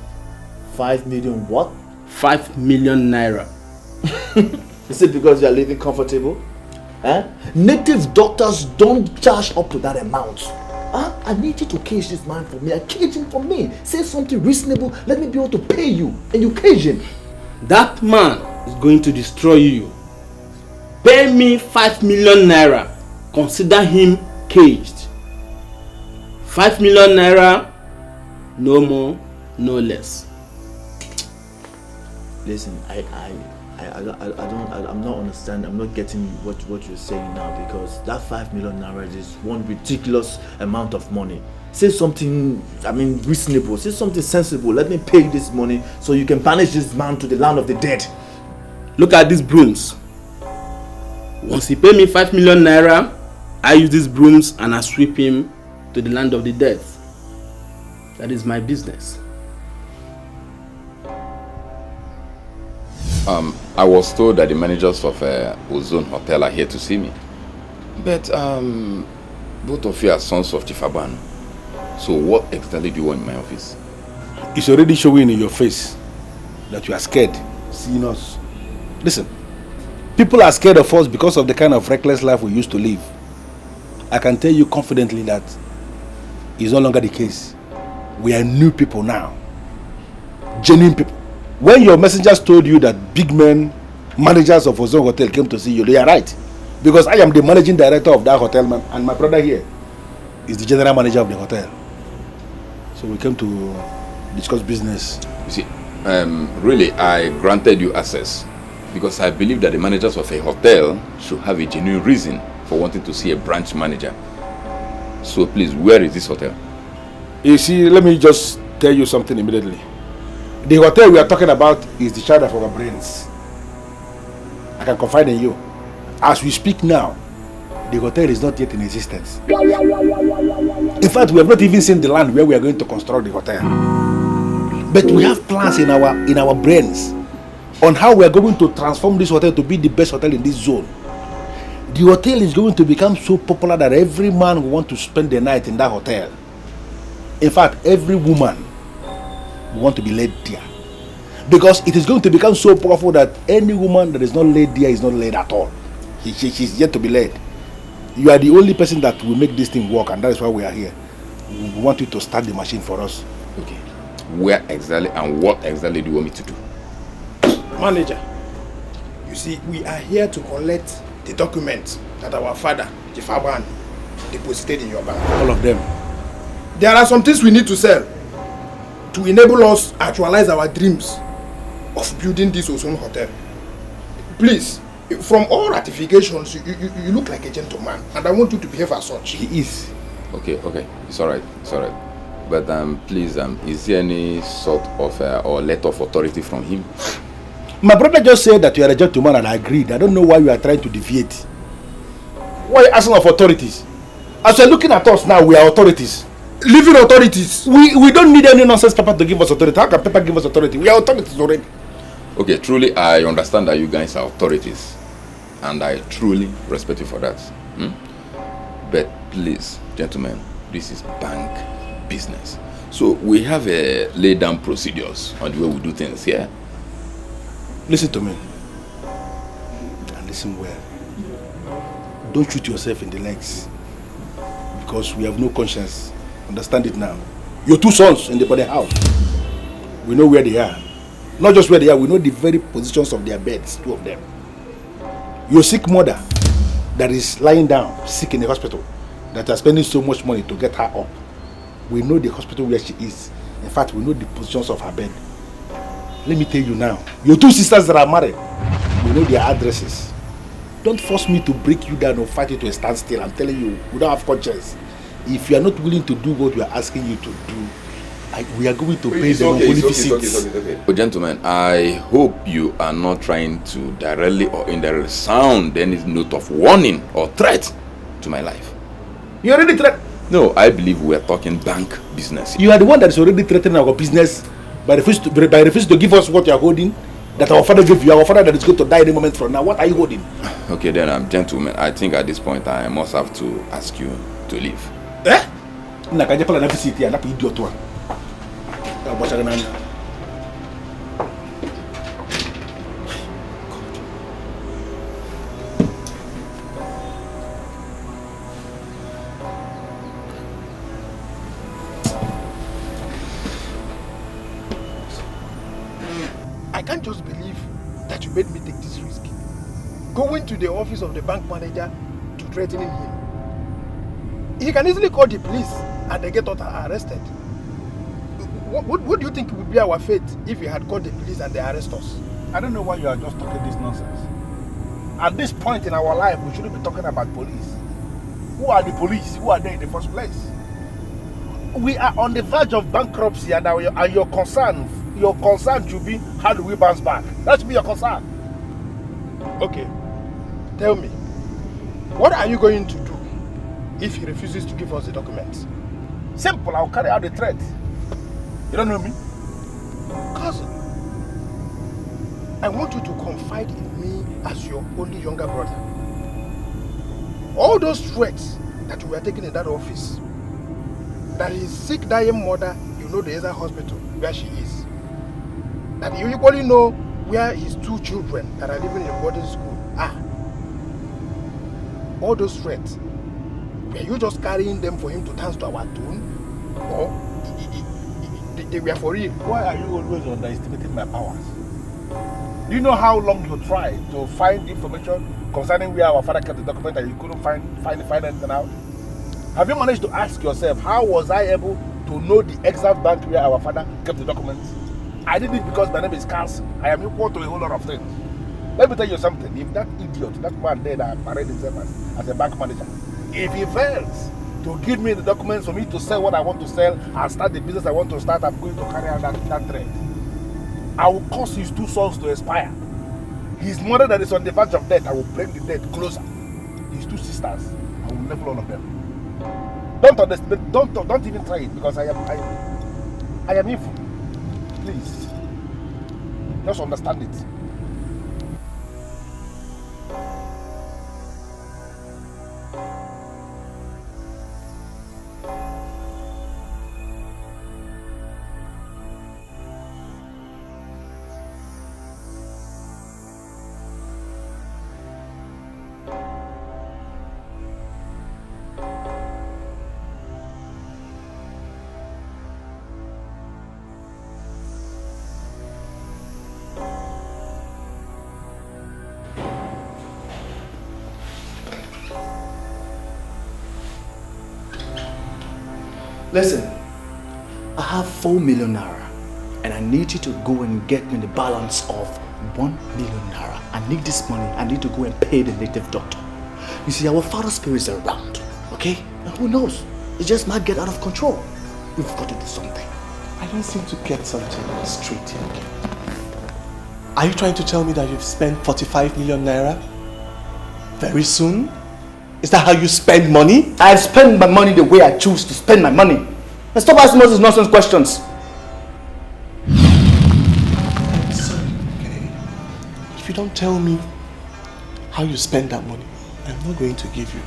5 million what? 5 million naira. Is it because you are living comfortable? Native doctors don't charge up to that amount. I need you to cage this man for me. I cage him for me. Say something reasonable. Let me be able to pay you. And you cage him. That man is going to destroy you. Pay me 5 million naira. Consider him caged. 5 million naira. No more, no less. Listen, I'm not understanding. I'm not getting what you're saying now, because that 5 million naira is one ridiculous amount of money. Say something, reasonable. Say something sensible. Let me pay you this money so you can banish this man to the land of the dead. Look at these brooms. Once he pay me 5 million naira, I use these brooms and I sweep him to the land of the dead. That is my business. I was told that the managers of Ozone Hotel are here to see me. But both of you are sons of Chifaban. So what exactly do you want in my office? It's already showing in your face that you are scared seeing us. Listen, people are scared of us because of the kind of reckless life we used to live. I can tell you confidently that it's no longer the case. We are new people now. Genuine people. When your messengers told you that big men managers of Ozone Hotel came to see you. They are right. Because I am the managing director of that hotel, and my brother here is the general manager of the hotel. So we came to discuss business. You see, really, I granted you access because I believe that the managers of a hotel should have a genuine reason for wanting to see a branch manager. So please, where is this hotel? You see, let me just tell you something immediately. The hotel we are talking about is the child of our brains. I can confide in you. As we speak now, the hotel is not yet in existence. In fact, we have not even seen the land where we are going to construct the hotel. But we have plans in our brains on how we are going to transform this hotel to be the best hotel in this zone. The hotel is going to become so popular that every man will want to spend the night in that hotel. In fact, every woman will want to be laid there. Because it is going to become so powerful that any woman that is not laid there is not laid at all. She's yet to be laid. You are the only person that will make this thing work, and that is why we are here. We want you to start the machine for us. Okay. Where exactly and what exactly do you want me to do? Manager, you see, we are here to collect the documents that our father, Jifaban, deposited in your bank. All of them. There are some things we need to sell to enable us actualize our dreams of building this Ozone hotel. Please, from all ratifications, you look like a gentleman, and I want you to behave as such. He is. Okay, it's alright, But please, is there any sort of or letter of authority from him? My brother just said that you are a gentleman, and I agreed. I don't know why you are trying to deviate. Why are you asking of authorities? As you are looking at us now, we are authorities. Living authorities. We don't need any nonsense paper to give us authority. How can paper give us authority? We are authorities already. Okay, truly, I understand that you guys are authorities, and I truly respect you for that. But please, gentlemen, this is bank business. So we have laid down procedures on the way we do things here. Listen to me. And listen well. Don't shoot yourself in the legs. Because we have no conscience. Understand it now. Your two sons in the body house. We know where they are. Not just where they are, we know the very positions of their beds, two of them. Your sick mother that is lying down, sick in the hospital, that are spending so much money to get her up. We know the hospital where she is. In fact, we know the positions of her bed. Let me tell you now, your two sisters that are married, we know their addresses. Don't force me to break you down or fight you to a standstill. I'm telling you, we don't have conscience. If you are not willing to do what we are asking you to do, we are going to pay them only visits. But gentlemen, I hope you are not trying to directly or indirectly sound any note of warning or threat to my life. You already threatened? No, I believe we are talking bank business. You are the one that is already threatening our business by refusing to give us what you are holding, that our father gave you, our father that is going to die any moment from now. What are you holding? Okay, then, gentlemen, I think at this point I must have to ask you to leave. Eh? I can't just believe that you made me take this risk. Going to the office of the bank manager to threatening him. He can easily call the police and they get us arrested. What do you think would be our fate if we had called the police and they arrest us? I don't know why you are just talking this nonsense. At this point in our life, we shouldn't be talking about police. Who are the police? Who are they in the first place? We are on the verge of bankruptcy, and your concern should be, how do we bounce back? That should be your concern. Okay, tell me, what are you going to do if he refuses to give us the documents? Simple, I'll carry out the threat. You don't know me? Cousin, I want you to confide in me as your only younger brother. All those threats that we are taking in that office, that his sick dying mother, you know the exile hospital where she is, that you equally know where his two children that are living in a boarding school are. All those threats, were you just carrying them for him to dance to our tune? Or they were for real? Why are you always underestimating my powers? Do you know how long you tried to find information concerning where our father kept the document and you couldn't find anything out? Have you managed to ask yourself, how was I able to know the exact bank where our father kept the documents? I did it because my name is Counsel. I am equal to a whole lot of things. Let me tell you something. If that idiot, that man there that parade himself as a bank manager, if he fails to give me the documents for me to sell what I want to sell and start the business I want to start, I'm going to carry out that trade. I will cause his 2 sons to expire. His mother that is on the verge of death, I will bring the death closer. His 2 sisters, I will level all of them. Don't even try it because I am evil. Please, just understand it. Listen, I have 4 million naira and I need you to go and get me the balance of 1 million naira. I need this money. I need to go and pay the native doctor. You see, our father's spirits are around, okay? And who knows? It just might get out of control. We've got to do something. I don't seem to get something straight here again. Are you trying to tell me that you've spent 45 million naira very soon? Is that how you spend money? I spend my money the way I choose to spend my money. And stop asking all these nonsense questions. I'm sorry, okay? If you don't tell me how you spend that money, I'm not going to give you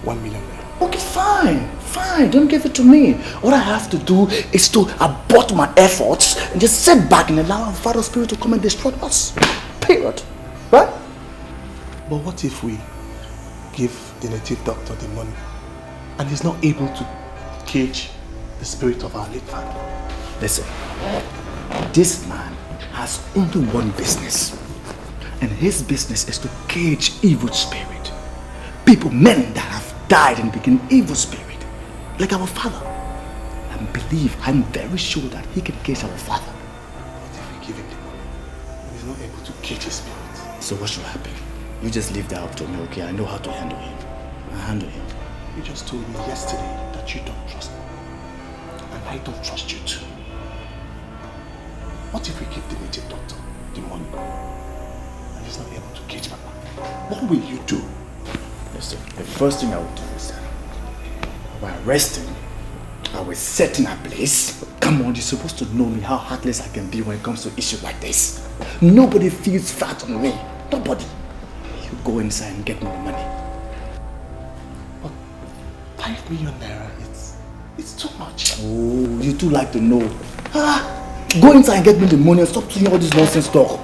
1 million naira. Okay, fine. Don't give it to me. What I have to do is to abort my efforts and just sit back and allow our Father's Spirit to come and destroy us. Period. Right? But what if we give the native doctor the money and he's not able to cage the spirit of our late father? Listen, this man has only one business, and his business is to cage evil spirit. People, men that have died and become evil spirit, like our father. And believe, I'm very sure that he can cage our father. What if we give him the money? He's not able to cage his spirit. So what should happen? You just leave that up to me, okay? I know how to handle him. I handle him. You just told me yesterday that you don't trust me. And I don't trust you too. What if we give the native doctor the money and he's not able to cage Papa? What will you do? Listen, the first thing I will do is that I will arrest him. I will set in a place. Come on, you're supposed to know me, how heartless I can be when it comes to issues like this. Nobody feels fat on me. Nobody. You go inside and get me the money. But 5 million naira, it's too much. Oh, you too like to know. Go inside and get me the money and stop doing all this nonsense talk.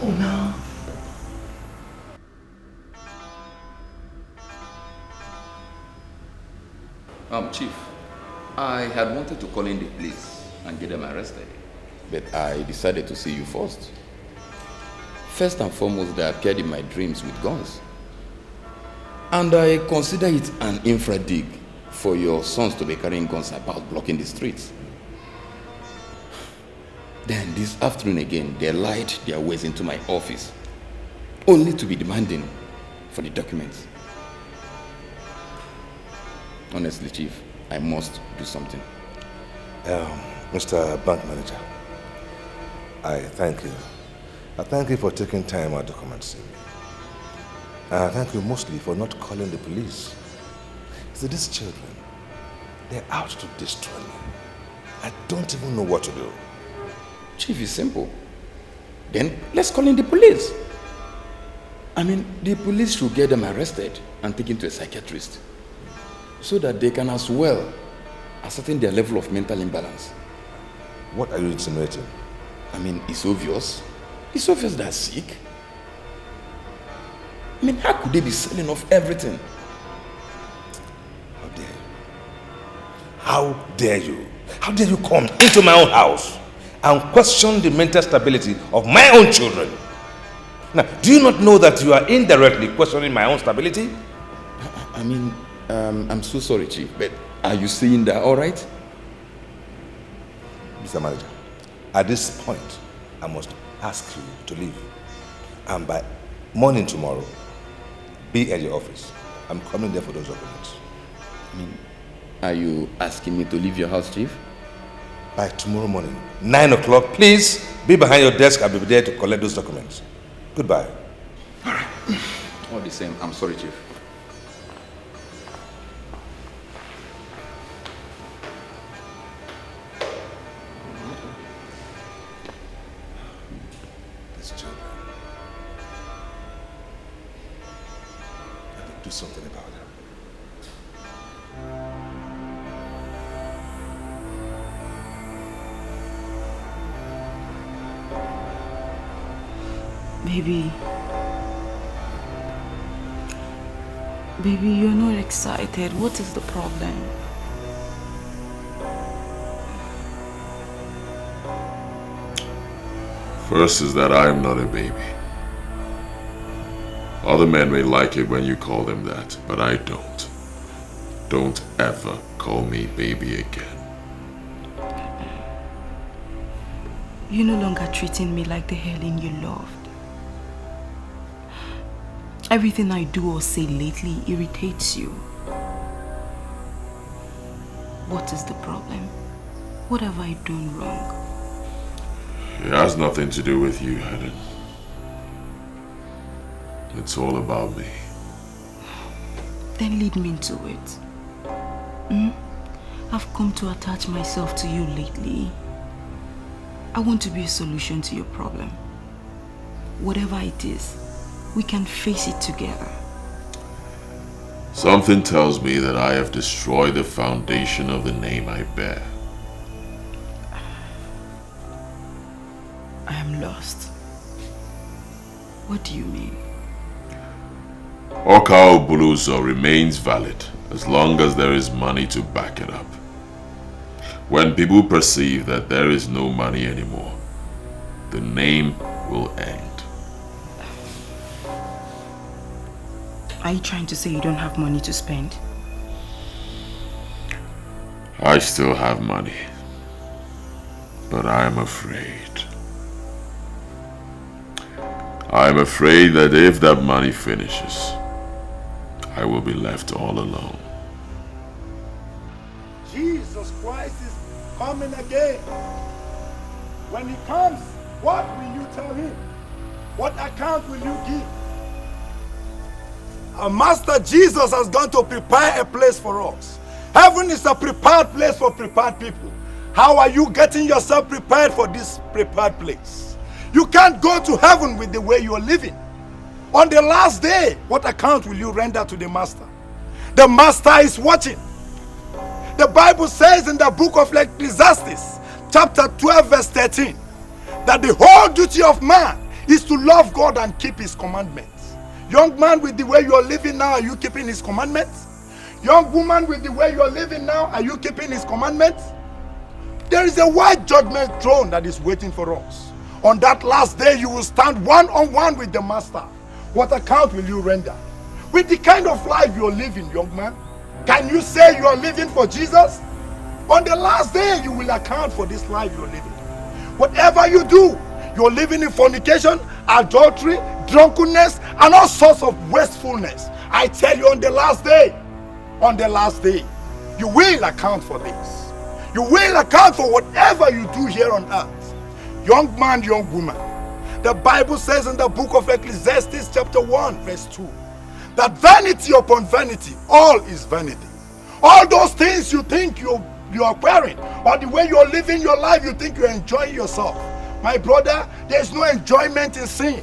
Oh, no. Chief, I had wanted to call in the police and get them arrested, but I decided to see you first. First and foremost, they appeared in my dreams with guns. And I consider it an infra dig for your sons to be carrying guns about blocking the streets. Then this afternoon again, they lied their ways into my office, only to be demanding for the documents. Honestly, Chief, I must do something. Mr. Bank Manager, I thank you. I thank you for taking time out to come and see me. And I thank you mostly for not calling the police. See, these children, they're out to destroy me. I don't even know what to do. Chief, it's simple. Then let's call in the police. I mean, the police should get them arrested and taken to a psychiatrist so that they can as well ascertain their level of mental imbalance. What are you insinuating? I mean, it's obvious. It's obvious they're sick. I mean, how could they be selling off everything? How dare you? How dare you? How dare you come into my own house and question the mental stability of my own children? Now, do you not know that you are indirectly questioning my own stability? I mean, I'm so sorry, Chief, but are you saying that all right? Mr. Manager, at this point, I must ask you to leave. And by morning tomorrow, be at your office. I'm coming there for those documents. I mean, are you asking me to leave your house, Chief? By tomorrow morning, 9 o'clock, please be behind your desk. I'll be there to collect those documents. Goodbye. All right. All the same, I'm sorry, Chief. Do something about it. Baby, you're not excited. What is the problem? First is that I am not a baby. Other men may like it when you call them that, but I don't. Don't ever call me baby again. You're no longer treating me like the Helen you loved. Everything I do or say lately irritates you. What is the problem? What have I done wrong? It has nothing to do with you, Helen. It's all about me. Then lead me into it. I've come to attach myself to you lately. I want to be a solution to your problem. Whatever it is, we can face it together. Something tells me that I have destroyed the foundation of the name I bear. I am lost. What do you mean? Okao Buluzo remains valid as long as there is money to back it up. When people perceive that there is no money anymore, the name will end. Are you trying to say you don't have money to spend? I still have money, but I am afraid. I am afraid that if that money finishes, I will be left all alone. Jesus Christ is coming again. When he comes, what will you tell him? What account will you give? Our Master Jesus has gone to prepare a place for us. Heaven is a prepared place for prepared people. How are you getting yourself prepared for this prepared place? You can't go to heaven with the way you are living. On the last day, what account will you render to the Master? The Master is watching. The Bible says in the book of Ecclesiastes, chapter 12, verse 13, that the whole duty of man is to love God and keep his commandments. Young man, with the way you are living now, are you keeping his commandments? Young woman, with the way you are living now, are you keeping his commandments? There is a white judgment throne that is waiting for us. On that last day, you will stand one-on-one with the Master. What account will you render? With the kind of life you are living, young man, can you say you are living for Jesus? On the last day, you will account for this life you are living. Whatever you do, you are living in fornication, adultery, drunkenness, and all sorts of wastefulness. I tell you, on the last day, you will account for this. You will account for whatever you do here on earth. Young man, young woman, the Bible says in the book of Ecclesiastes chapter 1 verse 2, that vanity upon vanity, all is vanity. All those things you think you are wearing, or the way you are living your life, you think you are enjoying yourself. My brother, there is no enjoyment in sin.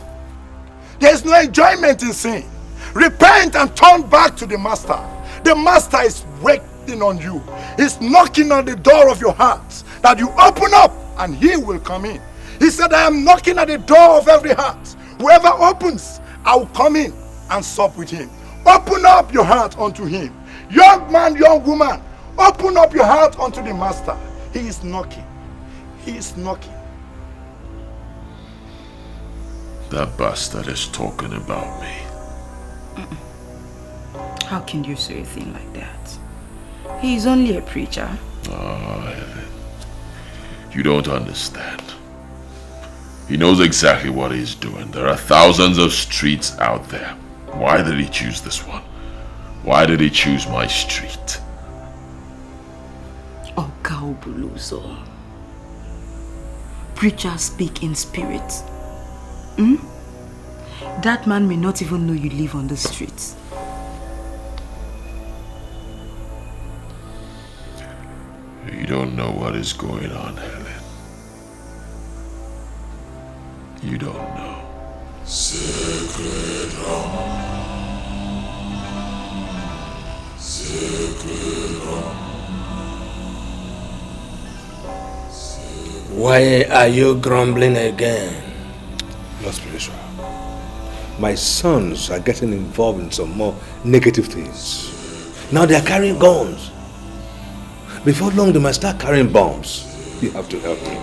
There is no enjoyment in sin. Repent and turn back to the Master. The Master is waiting on you. He's knocking on the door of your heart, that you open up and he will come in. He said, I am knocking at the door of every heart. Whoever opens, I will come in and sup with him. Open up your heart unto him. Young man, young woman, Open up your heart unto the Master. He is knocking. He is knocking. That bastard is talking about me. How can you say a thing like that? He is only a preacher. Oh, you don't understand. He knows exactly what he's doing. There are thousands of streets out there. Why did he choose this one? Why did he choose my street? Oh, Kaobuluzo. Preachers speak in spirit. Hmm? That man may not even know you live on the streets. You don't know what is going on, Helen. You don't know. Sacred Sacred Why are you grumbling again? Lord Spiritual, my sons are getting involved in some more negative things. Now they are carrying guns. Before long they might start carrying bombs. You have to help me.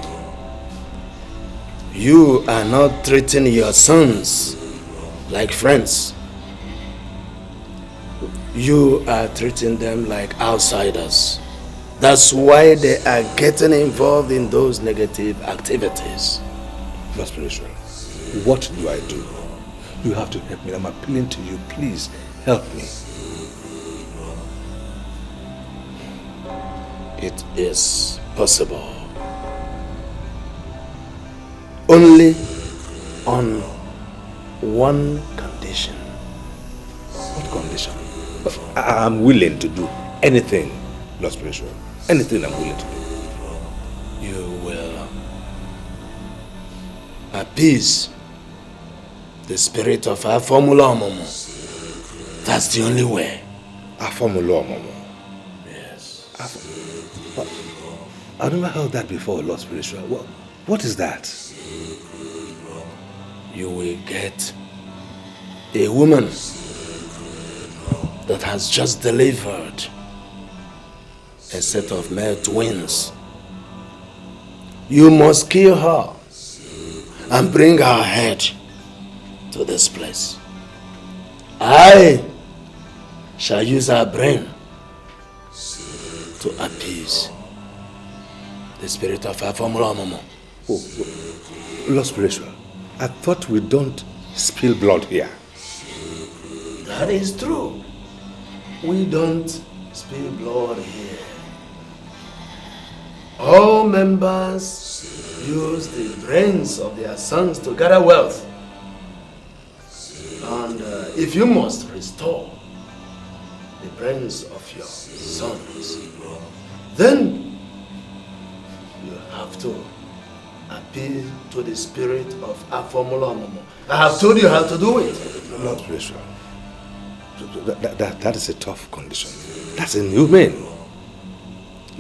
You are not treating your sons like friends. You are treating them like outsiders. That's why they are getting involved in those negative activities. Lord Spiritual, what do I do? You have to help me. I'm appealing to you. Please help me. It is possible. Only on one condition. What condition? I'm willing to do anything, Lord Spiritual. Anything I'm willing to do. You will appease the spirit of our formula Momo. That's the only way. Our formula Momo? Yes. I've never heard that before, Lord Spiritual. What is that? You will get a woman that has just delivered a set of male twins. You must kill her and bring her head to this place. I shall use her brain to appease the spirit of our formula Momo. Oh, Lord Spiritual, I thought we don't spill blood here. That is true. We don't spill blood here. All members use the brains of their sons to gather wealth. And if you must restore the brains of your sons, then you have to appeal to the spirit of Afomula Momo. I have told you how to do it. Lord Spiritual, that is a tough condition. That's inhumane.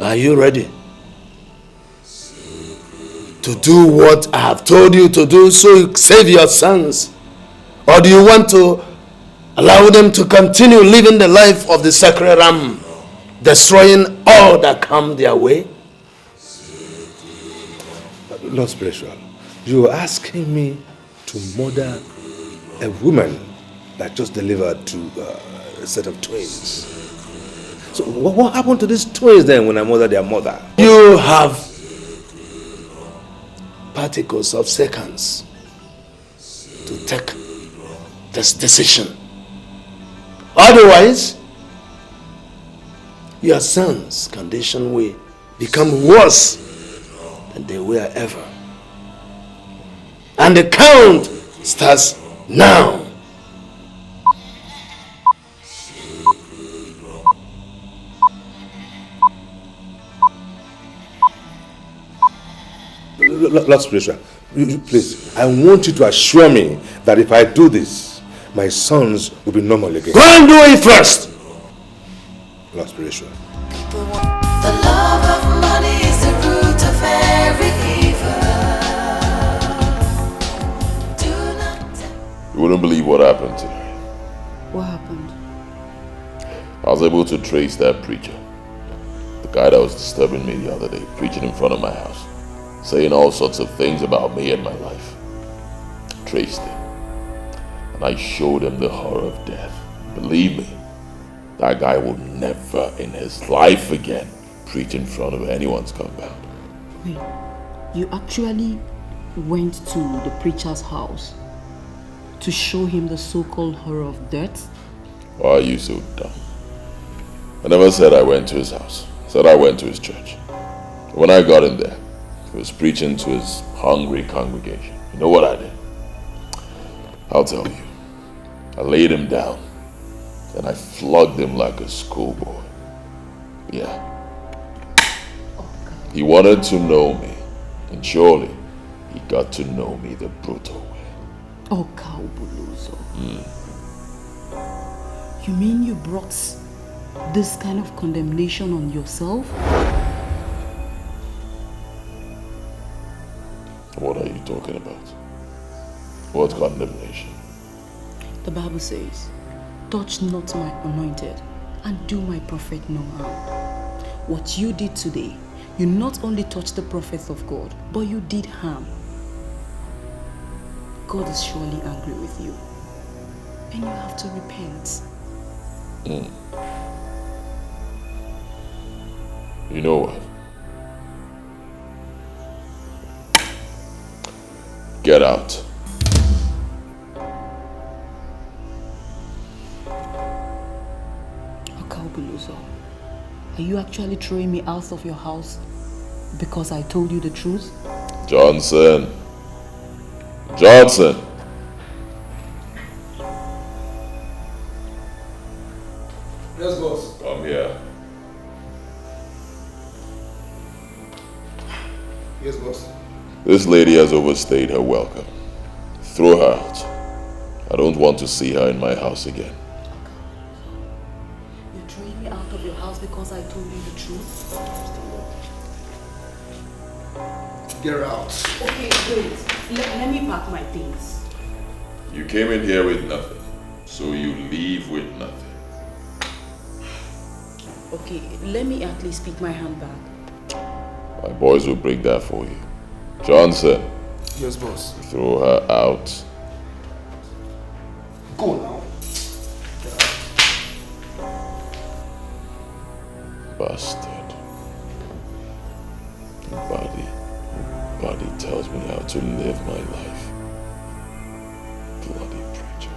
Are you ready to do what I have told you to do so you save your sons? Or do you want to allow them to continue living the life of the sacred ram, destroying all that come their way? Lord Spiritual, you are asking me to murder a woman that just delivered to a set of twins. So what happened to these twins then when I murdered their mother? You have particles of seconds to take this decision. Otherwise, your son's condition will become worse than they were ever. And the count starts now. Lord Spiritual, please, I want you to assure me that if I do this, my sons will be normal again. Go and do it first! Lord Spiritual. The love of money is the root of every evil. You wouldn't believe what happened today. What happened? I was able to trace that preacher. guy that was disturbing me the other day, preaching in front of my house, saying all sorts of things about me and my life. Traced him. And I showed him the horror of death. Believe me, that guy will never in his life again preach in front of anyone's compound. Wait, you actually went to the preacher's house to show him the so-called horror of death? Why are you so dumb? I never said I went to his house. I said I went to his church. When I got in there, he was preaching to his hungry congregation. You know what I did? I'll tell you. I laid him down, and I flogged him like a schoolboy. Yeah. He wanted to know me, and surely he got to know me the brutal way. Oh, Kaubuluzo. You mean you brought this kind of condemnation on yourself? What are you talking about? What condemnation? The Bible says, touch not my anointed and do my prophet no harm. What you did today, you not only touched the prophets of God, but you did harm. God is surely angry with you, and you have to repent. You know what? Get out. Okaubuluzo, are you actually throwing me out of your house because I told you the truth? Johnson. Johnson. Yes, boss. Come here. Yes, boss. This lady has overstayed her welcome. Throw her out. I don't want to see her in my house again. You're throwing me out of your house because I told you the truth? Get her out. Okay, wait. Let me pack my things. You came in here with nothing, so you leave with nothing. Okay, let me at least pick my handbag. My boys will bring that for you. Johnson. Yes, boss. Throw her out. Go now. Bastard. Body tells me how to live my life. Bloody preacher.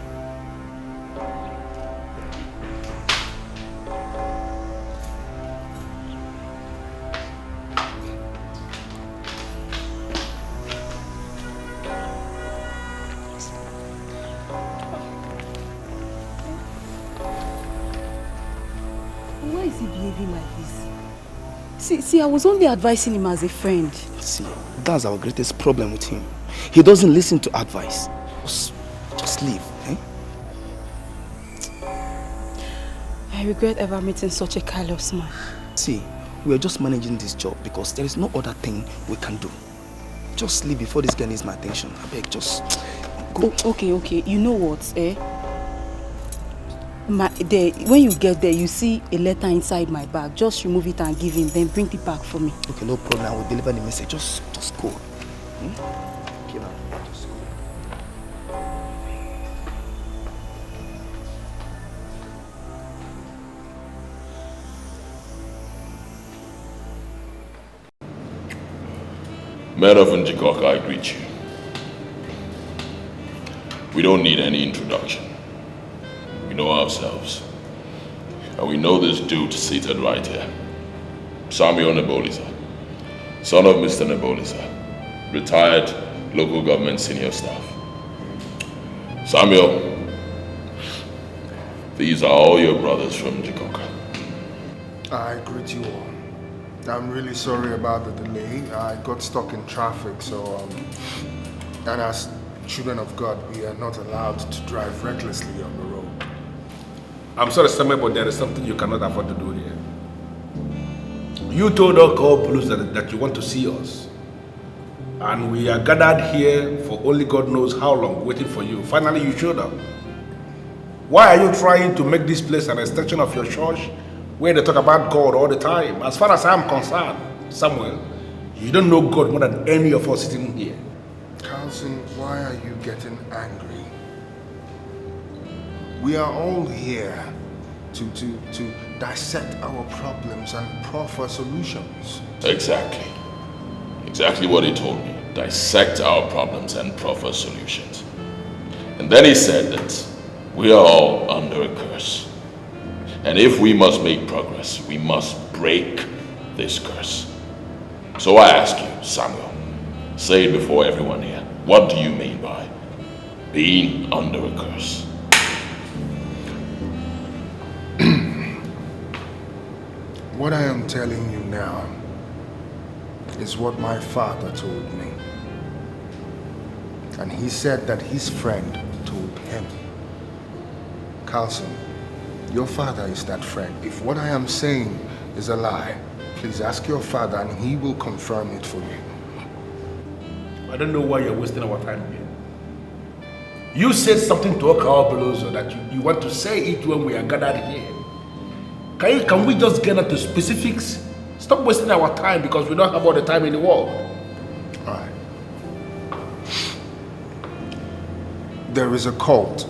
Why is he behaving like this? See, I was only advising him as a friend. See, that's our greatest problem with him. He doesn't listen to advice. Just leave, eh? I regret ever meeting such a callous man. See, we are just managing this job because there is no other thing we can do. Just leave before this guy needs my attention. I beg, just go. Oh, okay. You know what, eh? When you get there, you see a letter inside my bag. Just remove it and give him, then bring it back for me. Okay, no problem. I will deliver the message. Just go. Okay, now. Just go. Men of Njikoka, I greet you. We don't need any introduction. We know ourselves. And we know this dude seated right here. Samuel Nebolisa, son of Mr. Nebolisa, retired local government senior staff. Samuel, these are all your brothers from Njikoka. I greet you all. I'm really sorry about the delay. I got stuck in traffic, so and as children of God, we are not allowed to drive recklessly on the road. I'm sorry, Samuel, but there is something you cannot afford to do here. You told us call police that you want to see us. And we are gathered here for only God knows how long, waiting for you. Finally, you showed up. Why are you trying to make this place an extension of your church where they talk about God all the time. As far as I'm concerned, Samuel, you don't know God more than any of us sitting here. Cousin, why are you getting angry? We are all here to dissect our problems and proffer solutions. Exactly. Exactly what he told me. Dissect our problems and proffer solutions. And then he said that we are all under a curse. And if we must make progress, we must break this curse. So I ask you, Samuel, say it before everyone here. What do you mean by being under a curse? What I am telling you now is what my father told me. And he said that his friend told him. Carlson, your father is that friend. If what I am saying is a lie, please ask your father and he will confirm it for you. I don't know why you're wasting our time here. You said something to Okawa Belozo that you want to say it when we are gathered here. Can we just get into specifics? Stop wasting our time because we don't have all the time in the world. All right. There is a cult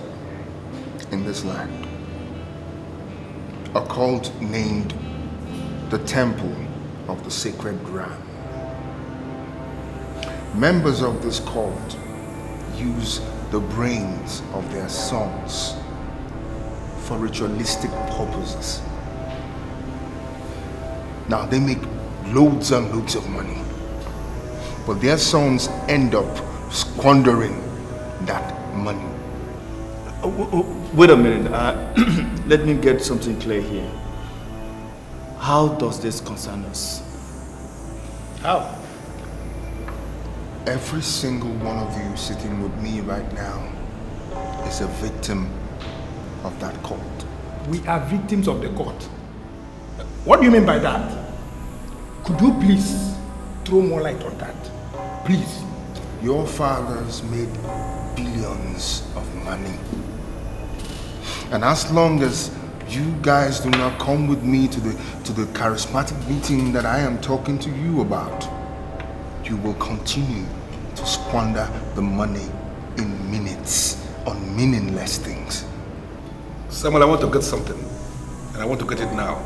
in this land. A cult named the Temple of the Sacred Ram. Members of this cult use the brains of their sons for ritualistic purposes. Now they make loads and loads of money, but their sons end up squandering that money. Wait a minute. Let me get something clear here. How does this concern us? How? Every single one of you sitting with me right now is a victim of that cult. We are victims of the cult. What do you mean by that? Could you please throw more light on that? Please. Your fathers made billions of money. And as long as you guys do not come with me to the charismatic meeting that I am talking to you about, you will continue to squander the money in minutes on meaningless things. Samuel, I want to get something, and I want to get it now.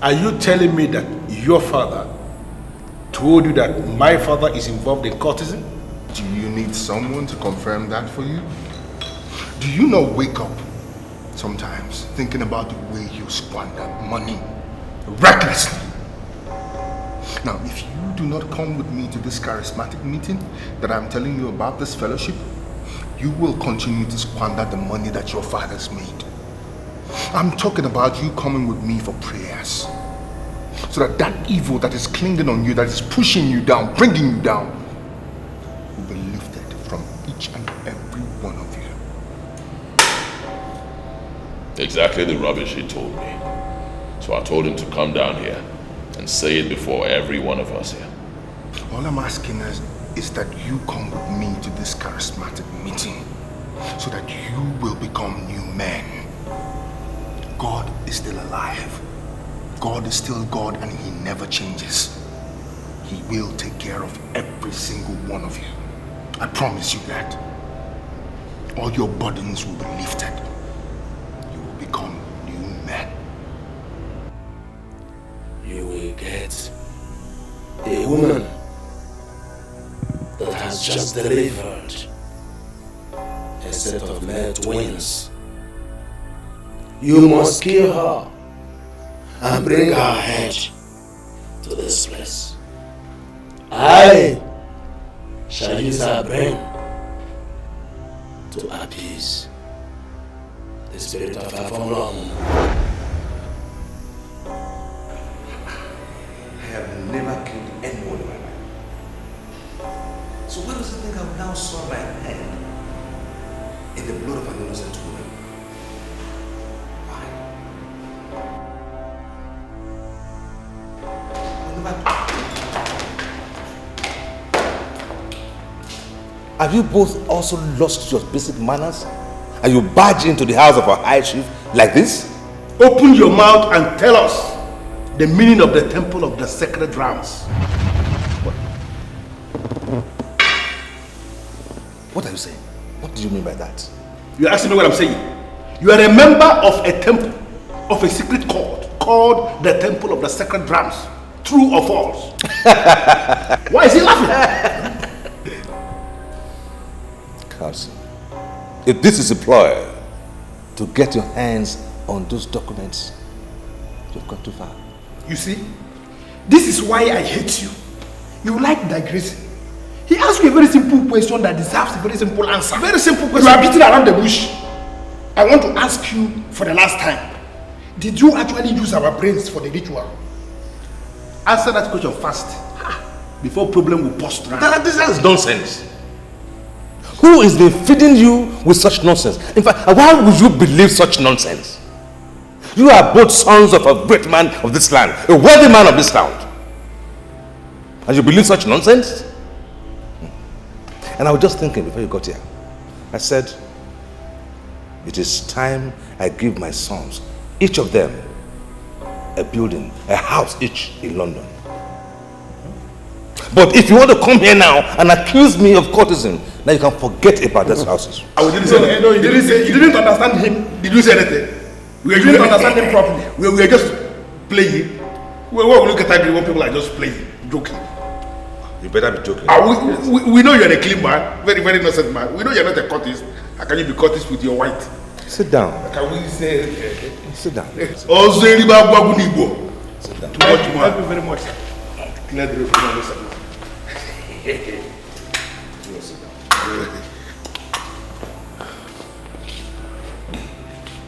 Are you telling me that your father told you that my father is involved in cultism? Do you need someone to confirm that for you? Do you not wake up sometimes thinking about the way you squander money recklessly? Now, if you do not come with me to this charismatic meeting that I'm telling you about, this fellowship, you will continue to squander the money that your fathers made. I'm talking about you coming with me for prayers, so that that evil that is clinging on you, that is pushing you down, bringing you down, will be lifted from each and every one of you. Exactly the rubbish he told me. So I told him to come down here and say it before every one of us here. All I'm asking is that you come with me to this charismatic meeting, so that you will become new men. God is still alive. God is still God, and he never changes. He will take care of every single one of you. I promise you that. All your burdens will be lifted. You will become new men. You will get a woman that has just delivered a set of male twins. You must kill her and bring her head to this place. I shall use her brain to appease the spirit of her from long. I have never killed anyone in my life. So why does he think I will now soil my hand in the blood of an innocent woman? Have you both also lost your basic manners? And you barge into the house of a high chief like this? Open your mouth and tell us the meaning of the temple of the sacred rams. What are you saying? What do you mean by that? You're asking me what I'm saying. You are a member of a temple, of a secret cult called the Temple of the Sacred Rams. True or false? Why is he laughing? Counsel, if this is a ploy to get your hands on those documents, you've gone too far. You see, this is why I hate you. You like digressing. He asked you a very simple question that deserves a very simple answer. Very simple question. You are beating around the bush. I want to ask you for the last time. Did you actually use our brains for the ritual? Answer that question fast. Before problem will burst around. This is nonsense. Who is feeding you with such nonsense? In fact, why would you believe such nonsense? You are both sons of a great man of this land, a wealthy man of this town. And you believe such nonsense? And I was just thinking before you got here. I said, it is time I give my sons, each of them, a building, a house each in London. But if you want to come here now and accuse me of courtesan, now you can forget about those houses. No, you didn't understand him. Did you say anything? You didn't understand him properly. We were just playing. What will you category when people are just playing, joking? You better be joking. We know you're a clean man, very, very innocent man. We know you're not a courtesan. How can you be courtesan with your white? Sit down. Can we say? Sit down. Also, Sit down. Thank you very much, sir. Clear the road from this side.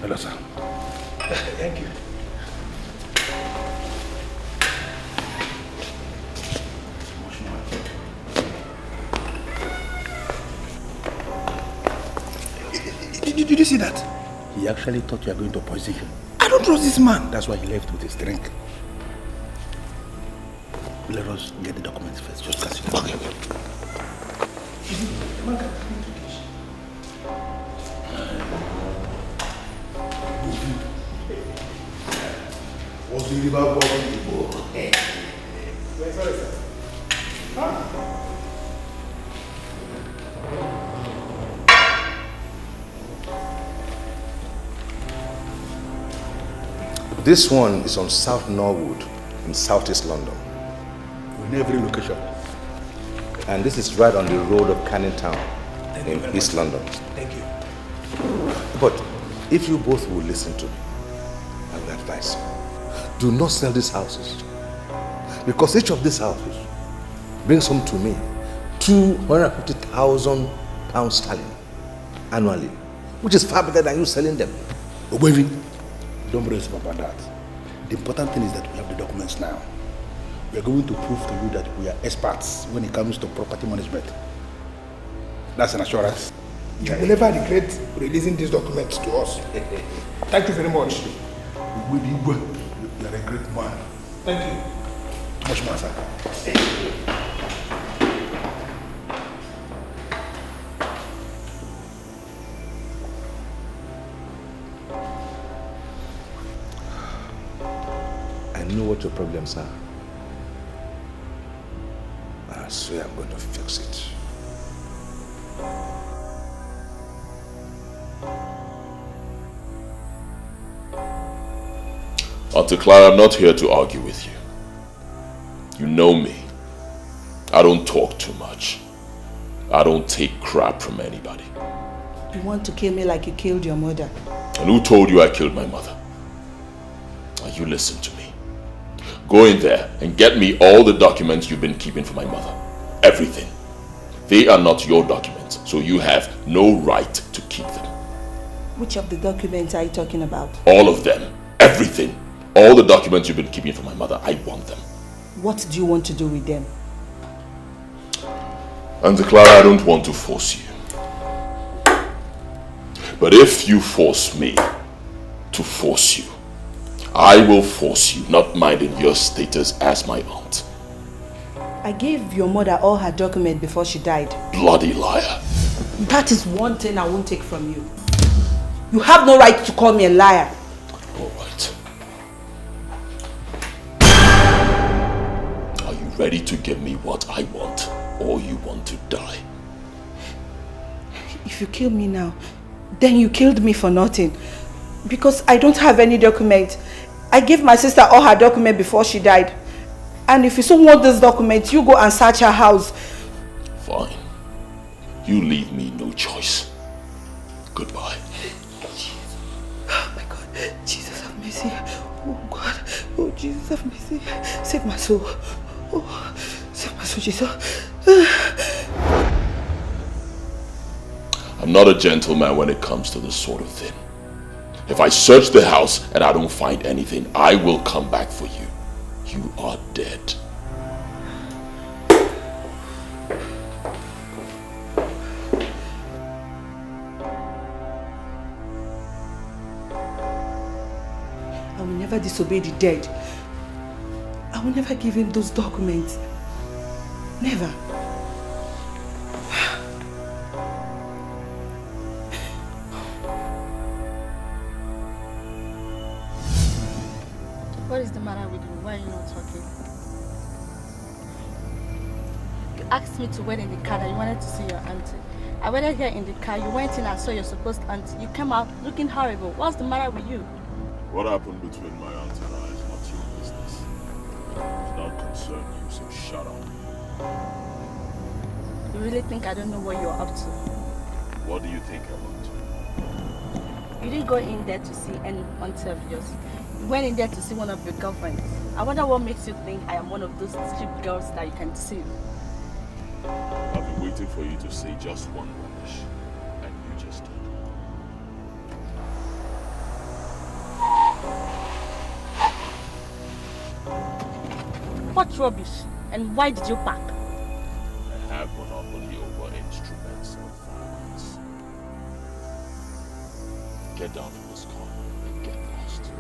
Hello, sir. Thank you. Did you see that? He actually thought you were going to poison him. I don't trust this man. That's why he left with his drink. Let us get the documents first. Just as you know. This one is on South Norwood in Southeast London. In every location. And this is right on the road of Canning Town in East London. Thank you. But if you both will listen to me, I will advise you. Do not sell these houses. Because each of these houses brings home to me £250,000 sterling annually, which is far better than you selling them. Obevi, don't brace up about that. The important thing is that we have the documents now. We are going to prove to you that we are experts when it comes to property management. That's an assurance. You will never regret releasing these documents to us. Thank you very much. You are a great man. Thank you. Too much more, sir. I know what your problems are. I swear I'm going to fix it. Auntie Clara, I'm not here to argue with you. You know me. I don't talk too much. I don't take crap from anybody. You want to kill me like you killed your mother? And who told you I killed my mother? Now you listen to me. Go in there and get me all the documents you've been keeping for my mother. Everything. They are not your documents, so you have no right to keep them. Which of the documents are you talking about? All of them. Everything. All the documents you've been keeping for my mother, I want them. What do you want to do with them? Auntie Clara, I don't want to force you. But if you force me to force you, I will force you, not minding your status as my aunt. I gave your mother all her documents before she died. Bloody liar. That is one thing I won't take from you. You have no right to call me a liar. Alright. ready to give me what I want, or you want to die? If you kill me now, then you killed me for nothing. Because I don't have any document. I gave my sister all her documents before she died. And if you still want this document, you go and search her house. Fine. You leave me no choice. Goodbye. Oh my God. Jesus have mercy. Oh God. Oh Jesus have mercy. Save my soul. Oh, save my soul, Jesus. I'm not a gentleman when it comes to this sort of thing. If I search the house and I don't find anything, I will come back for you. You are dead. I will never disobey the dead. I will never give him those documents. Never. What is the matter with you? Why are you not talking? You asked me to wait in the car that you wanted to see your auntie. I waited here in the car. You went in and saw your supposed auntie. You came out looking horrible. What's the matter with you? What happened between my aunt and I is not your business. It does not concern you, so shut up. You really think I don't know what you're up to? What do you think I'm up to? You didn't go in there to see any auntie of yours. You went in there to see one of your girlfriends. I wonder what makes you think I am one of those cheap girls that you can deceive. I've been waiting for you to say just one rubbish, and you just did. What rubbish? And why did you pack? I have monopoly over instruments of violence. Get down from this car and get lost.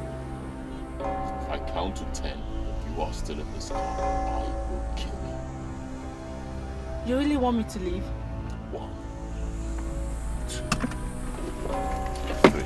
If I count to 10, if you are still in this car, I will kill you. You really want me to leave? 1, 2, 3.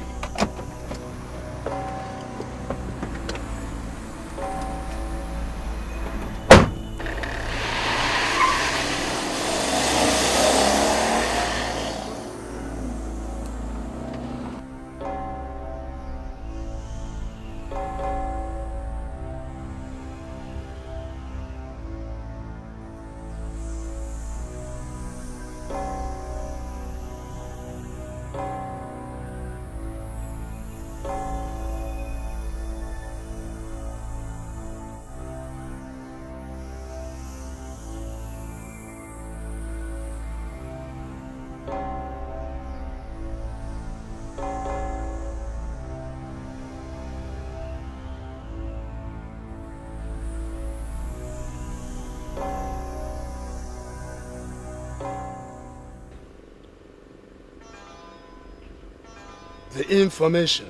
The information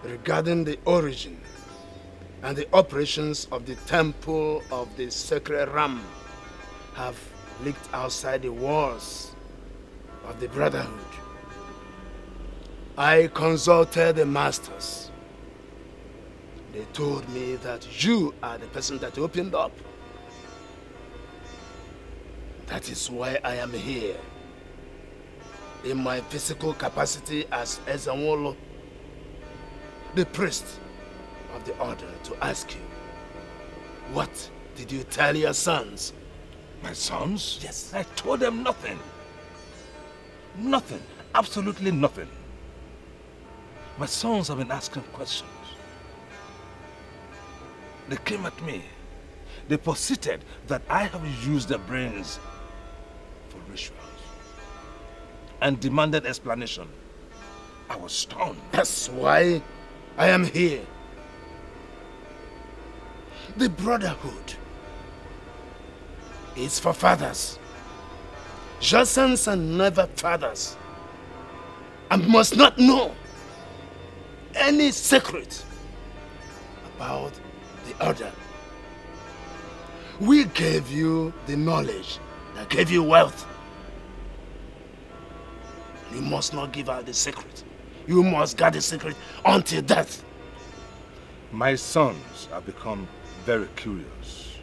regarding the origin and the operations of the temple of the sacred ram have leaked outside the walls of the brotherhood. I consulted the masters. They told me that you are the person that opened up. That is why I am here. In my physical capacity as Anyanwu, the priest of the order, to ask you, what did you tell your sons? My sons? Yes. I told them nothing. Nothing. Absolutely nothing. My sons have been asking questions. They came at me. They posited that I have used their brains for rituals and demanded explanation. I was stunned. That's why I am here. The brotherhood is for fathers. Your sons are never fathers and must not know any secret about the order. We gave you the knowledge that gave you wealth. You must not give out the secret. You must guard the secret until death. My sons have become very curious.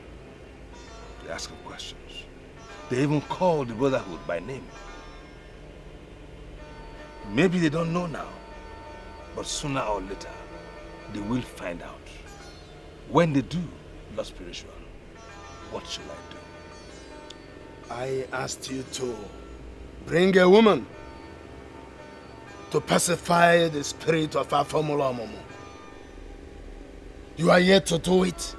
They ask him questions. They even call the brotherhood by name. Maybe they don't know now, but sooner or later, they will find out. When they do, Lord Spiritual, what shall I do? I asked you to bring a woman to pacify the spirit of our formula Momo. You are yet to do it.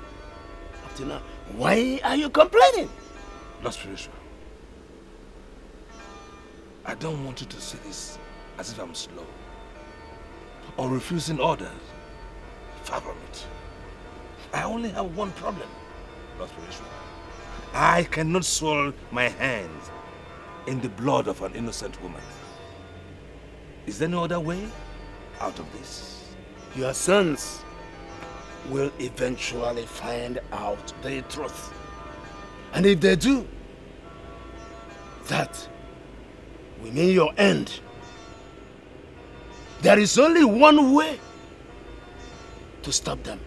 Up to now, why are you complaining? Lord Spiritual, I don't want you to see this as if I'm slow or refusing orders. Far from it. I only have one problem, Lord Spiritual. I cannot soil my hands in the blood of an innocent woman. Is there no other way out of this? Your sons will eventually find out the truth. And if they do, that will mean your end. There is only one way to stop them.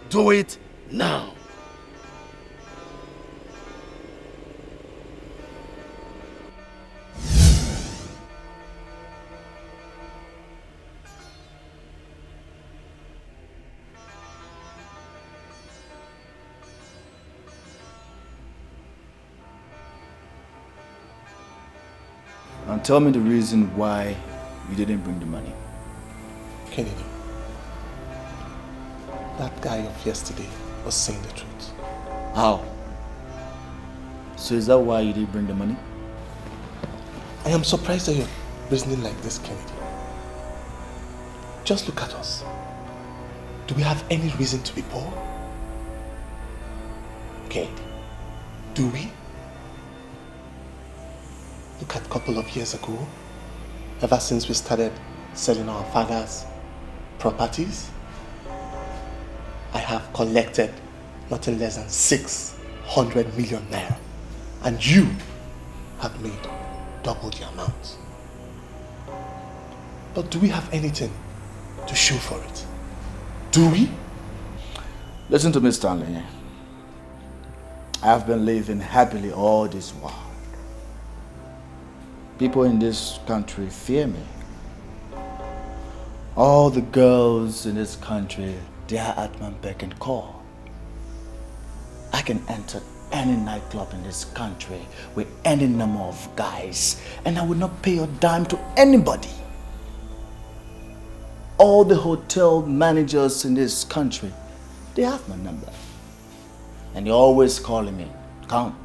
Do it now. Now tell me the reason why you didn't bring the money. Kennedy, that guy of yesterday was saying the truth. How? So is that why you didn't bring the money? I am surprised that you're reasoning like this, Kennedy. Just look at us. Do we have any reason to be poor? Okay. Do we? Look at a couple of years ago, ever since we started selling our father's properties, I have collected nothing less than 600 million naira. And you have made double the amount. But do we have anything to show for it? Do we? Listen to me, Stanley. I have been living happily all this while. People in this country fear me. All the girls in this country, they are at my beck and call. I can enter any nightclub in this country with any number of guys, and I will not pay a dime to anybody. All the hotel managers in this country, they have my number. And they're always calling me, come,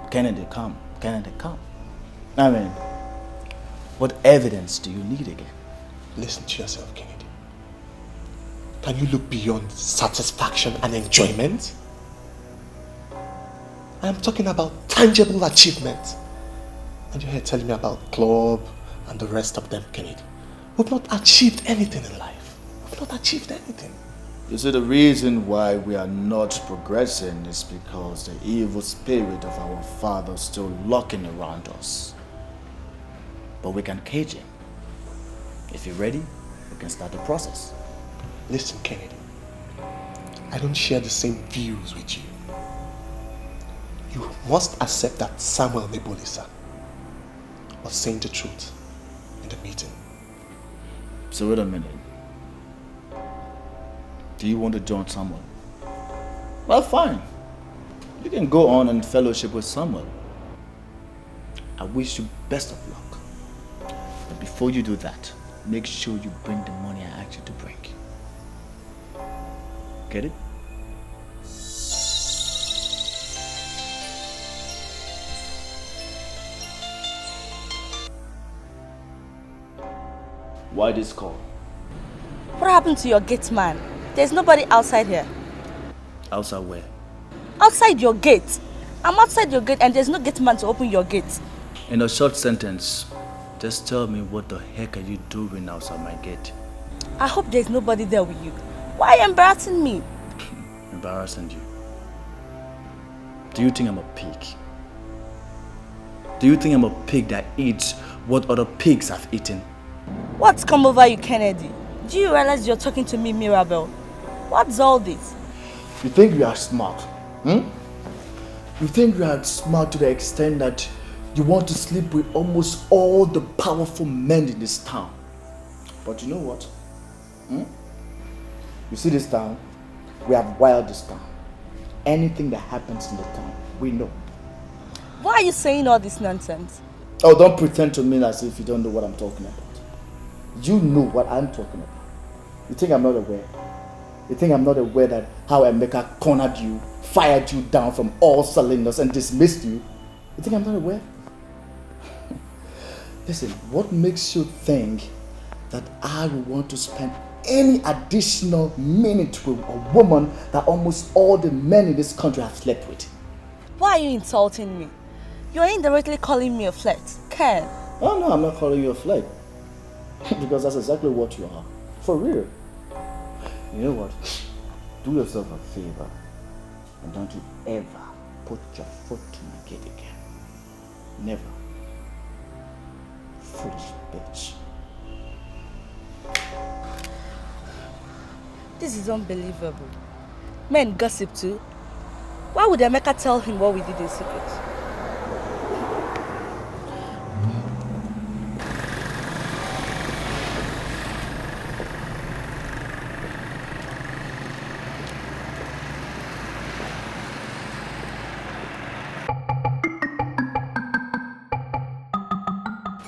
Kennedy, come, Kennedy, come. I mean, what evidence do you need again? Listen to yourself, Kennedy. Can you look beyond satisfaction and enjoyment? I am talking about tangible achievement. And you're here telling me about club and the rest of them, Kennedy. We've not achieved anything in life. We've not achieved anything. You see, the reason why we are not progressing is because the evil spirit of our father is still lurking around us. But we can cage him. If you're ready, we can start the process. Listen, Kennedy. I don't share the same views with you. You must accept that Samuel Nebolisa was saying the truth in the meeting. So wait a minute. Do you want to join Samuel? Well, fine. You can go on and fellowship with Samuel. I wish you best of luck. But before you do that, make sure you bring the money I asked you to bring. Get it? Why this call? What happened to your gate man? There's nobody outside here. Outside where? Outside your gate. I'm outside your gate and there's no gate man to open your gate. In a short sentence, just tell me what the heck are you doing outside my gate? I hope there's nobody there with you. Why are you embarrassing me? Embarrassing you? Do you think I'm a pig? Do you think I'm a pig that eats what other pigs have eaten? What's come over you, Kennedy? Do you realize you're talking to me, Mirabel? What's all this? You think you are smart? You think you are smart to the extent that you want to sleep with almost all the powerful men in this town. But you know what? You see this town? We have wired this town. Anything that happens in the town, we know. Why are you saying all this nonsense? Oh, don't pretend to me as if you don't know what I'm talking about. You know what I'm talking about. You think I'm not aware? You think I'm not aware that how Emeka cornered you, fired you down from all cylinders and dismissed you? You think I'm not aware? Listen, what makes you think that I would want to spend any additional minute with a woman that almost all the men in this country have slept with? Why are you insulting me? You're indirectly calling me a flirt. Ken. Oh no, I'm not calling you a flirt. Because that's exactly what you are. For real. You know what? Do yourself a favor and don't you ever put your foot to my gate again. Never. Foolish bitch. This is unbelievable. Men gossip too. Why would Emeka tell him what we did in secret?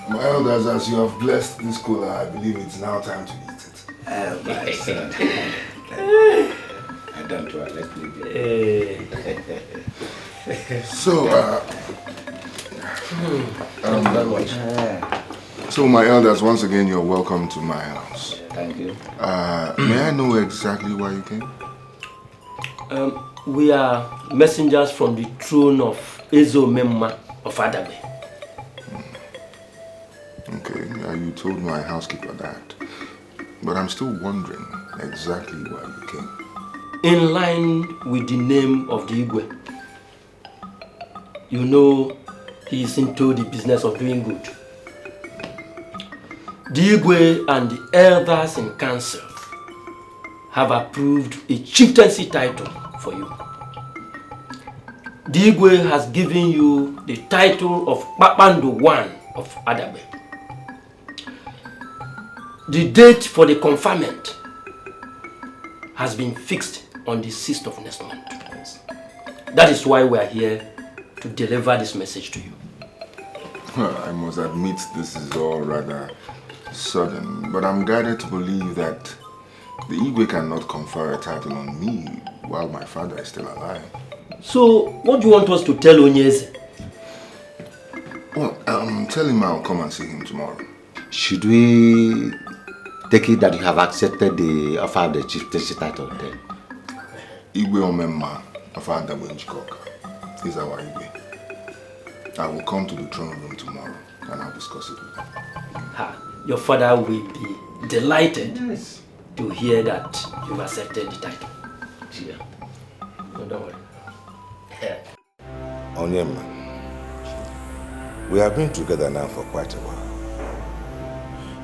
My elders, as you have blessed this cola, I believe it's now time to eat it. Oh, my son. I don't want. Let's leave it. So, so my elders, once again, you're welcome to my house. Thank you. May I know exactly why you came? We are messengers from the throne of Ezo Memma of Adabe. Okay, you told my housekeeper that. But I'm still wondering exactly why you came. In line with the name of the Igwe. You know, he is into the business of doing good. The Igwe and the elders in council have approved a chieftaincy title for you. The Igwe has given you the title of Papando I of Adabe. The date for the conferment has been fixed on the 6th of next month. That is why we are here to deliver this message to you. Well, I must admit this is all rather sudden, but I'm guided to believe that the Igwe cannot confer a title on me while my father is still alive. So, what do you want us to tell Onyeze? Well, tell him I'll come and see him tomorrow. Should we take it that you have accepted the offer of the chieftaincy title then? Igwe Omemma of Adabe Njikoka is our Igwe. I will come to the throne room tomorrow and I'll discuss it with him. Your father will be delighted to hear that you've accepted the title. Yeah. No, don't worry. Onyema, we have been together now for quite a while.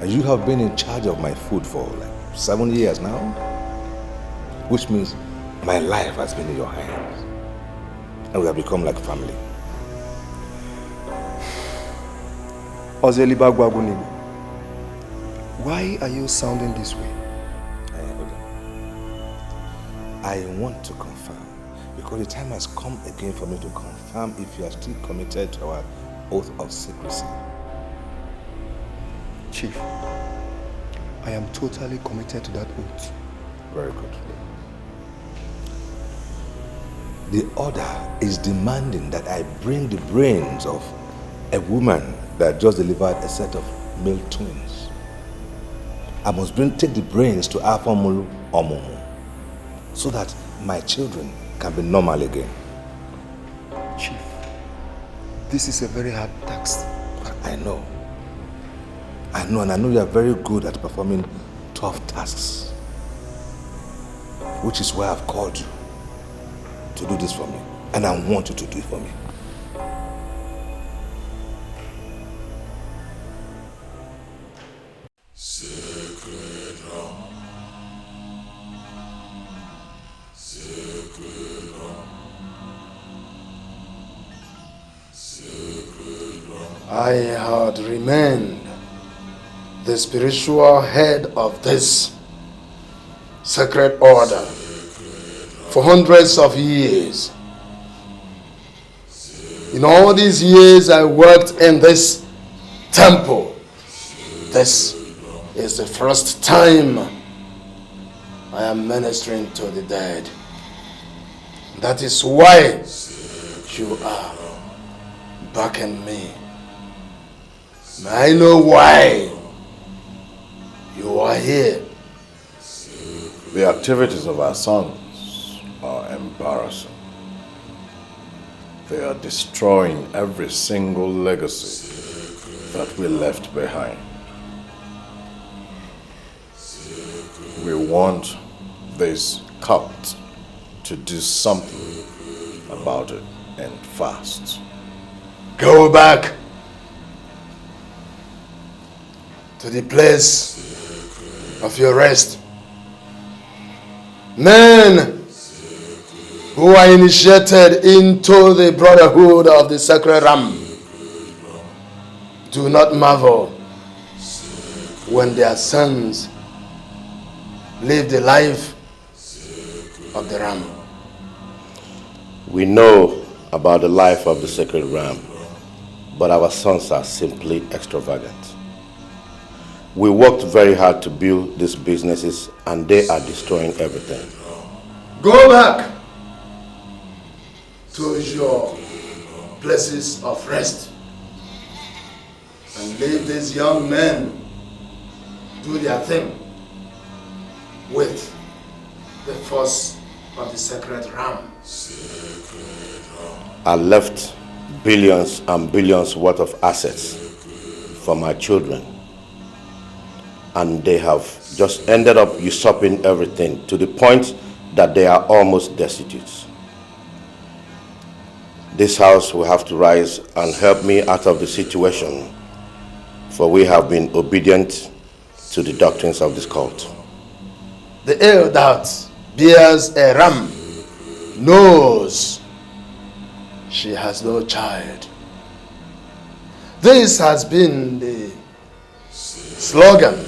And you have been in charge of my food for like 7 years now. Which means my life has been in your hands. And we have become like family. Why are you sounding this way? I want to confirm, because the time has come again for me to confirm if you are still committed to our oath of secrecy. Chief, I am totally committed to that oath. Very good. The order is demanding that I bring the brains of a woman that just delivered a set of male twins. I must take the brains to Afamulu Omumu so that my children can be normal again. Chief, this is a very hard task. I know. And I know you are very good at performing tough tasks. Which is why I've called you to do this for me. And I want you to do it for me. Sacred I had remained the spiritual head of this sacred order for hundreds of years. In all these years I worked in this temple. This is the first time I am ministering to the dead. That is why you are backing me. May I know why you are here? The activities of our sons are embarrassing. They are destroying every single legacy that we left behind. We want this cult to do something about it, and fast. Go back to the place of your rest. Men who are initiated into the brotherhood of the sacred ram, do not marvel when their sons live the life of the ram. We know about the life of the sacred ram, but our sons are simply extravagant. We worked very hard to build these businesses and they are destroying everything. Go back to your places of rest and leave these young men do their thing with the force of the sacred ram. I left billions and billions worth of assets for my children, and they have just ended up usurping everything to the point that they are almost destitute. This house will have to rise and help me out of the situation, for we have been obedient to the doctrines of this cult. The heir that bears a ram knows she has no child. This has been the slogan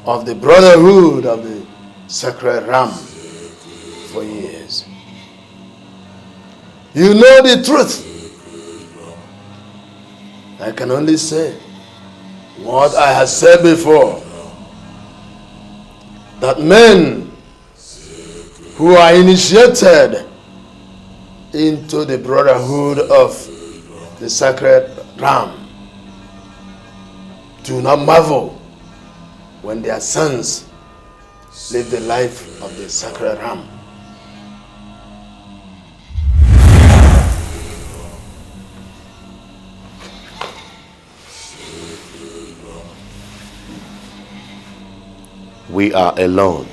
of the brotherhood of the sacred ram for years. You know the truth. I can only say what I have said before, that men who are initiated into the brotherhood of the sacred ram do not marvel when their sons live the life of the sacred ram. We are alone.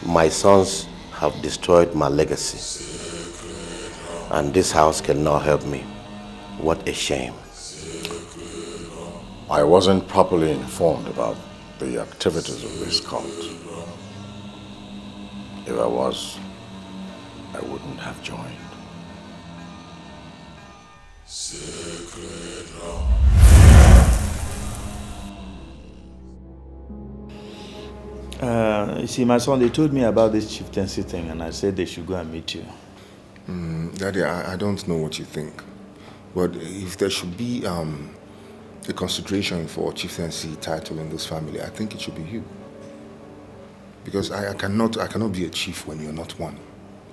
My sons have destroyed my legacy, and this house cannot help me. What a shame. I wasn't properly informed about the activities of this cult. If I was, I wouldn't have joined. You see, my son, they told me about this chieftaincy thing, and I said they should go and meet you. Daddy, I don't know what you think, but if there should be a consideration for chieftaincy title in this family, I think it should be you. Because I cannot be a chief when you're not one.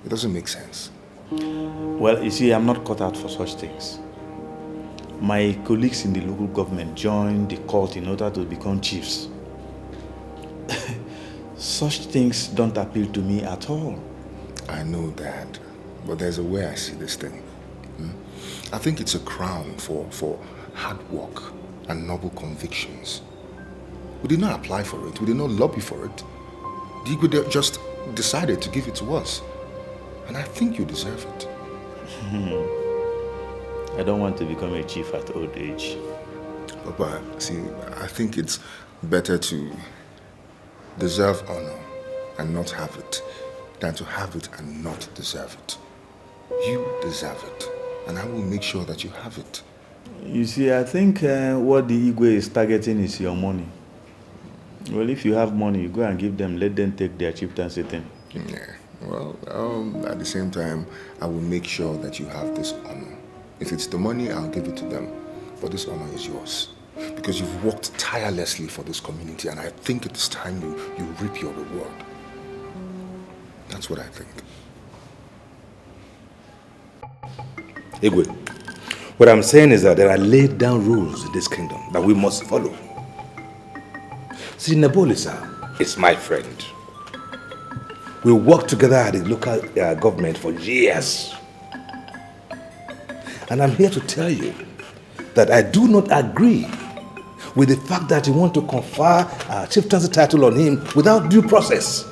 It doesn't make sense. Well, you see, I'm not cut out for such things. My colleagues in the local government joined the cult in order to become chiefs. Such things don't appeal to me at all. I know that, but there's a way I see this thing. I think it's a crown for hard work and noble convictions. We did not apply for it. We did not lobby for it. Dikeh just decided to give it to us. And I think you deserve it. I don't want to become a chief at old age. Papa, see, I think it's better to deserve honor and not have it than to have it and not deserve it. You deserve it, and I will make sure that you have it. You see, I think what the Igwe is targeting is your money. Well, if you have money, you go and give them, let them take their chieftaincy thing. Yeah, well, at the same time, I will make sure that you have this honor. If it's the money, I'll give it to them. But this honor is yours. Because you've worked tirelessly for this community, and I think it's time you reap your reward. That's what I think. Igwe, what I'm saying is that there are laid down rules in this kingdom that we must follow. See, Nebolisa is my friend. We worked together at the local government for years. And I'm here to tell you that I do not agree with the fact that you want to confer a chieftaincy title on him without due process.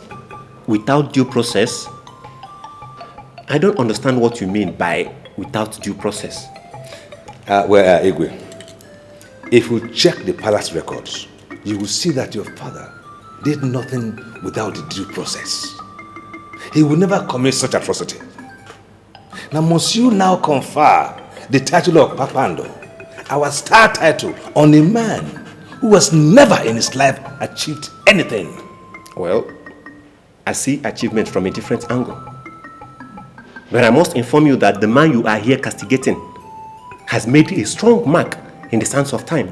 Without due process? I don't understand what you mean by without due process. Igwe, if you check the palace records, you will see that your father did nothing without the due process. He will never commit such atrocity. Now must you now confer the title of Papando, our star title, on a man who has never in his life achieved anything? Well, I see achievement from a different angle. But I must inform you that the man you are here castigating has made a strong mark in the sands of time.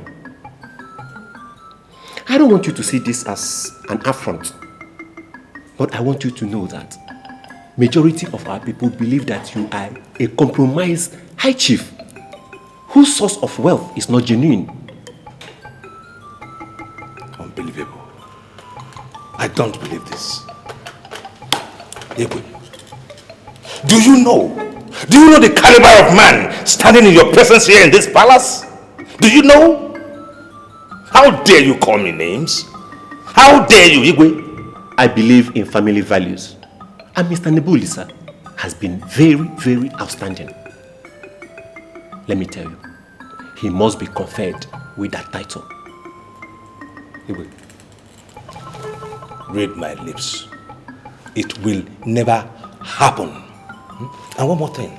I don't want you to see this as an affront, but I want you to know that majority of our people believe that you are a compromised high chief whose source of wealth is not genuine. Unbelievable. I don't believe this. Igwe, do you know the caliber of man standing in your presence here in this palace? Do you know? How dare you call me names? How dare you, Igwe? I believe in family values. And Mr. Nebulisa has been very, very outstanding. Let me tell you, he must be conferred with that title. Igwe, read my lips. It will never happen. And one more thing.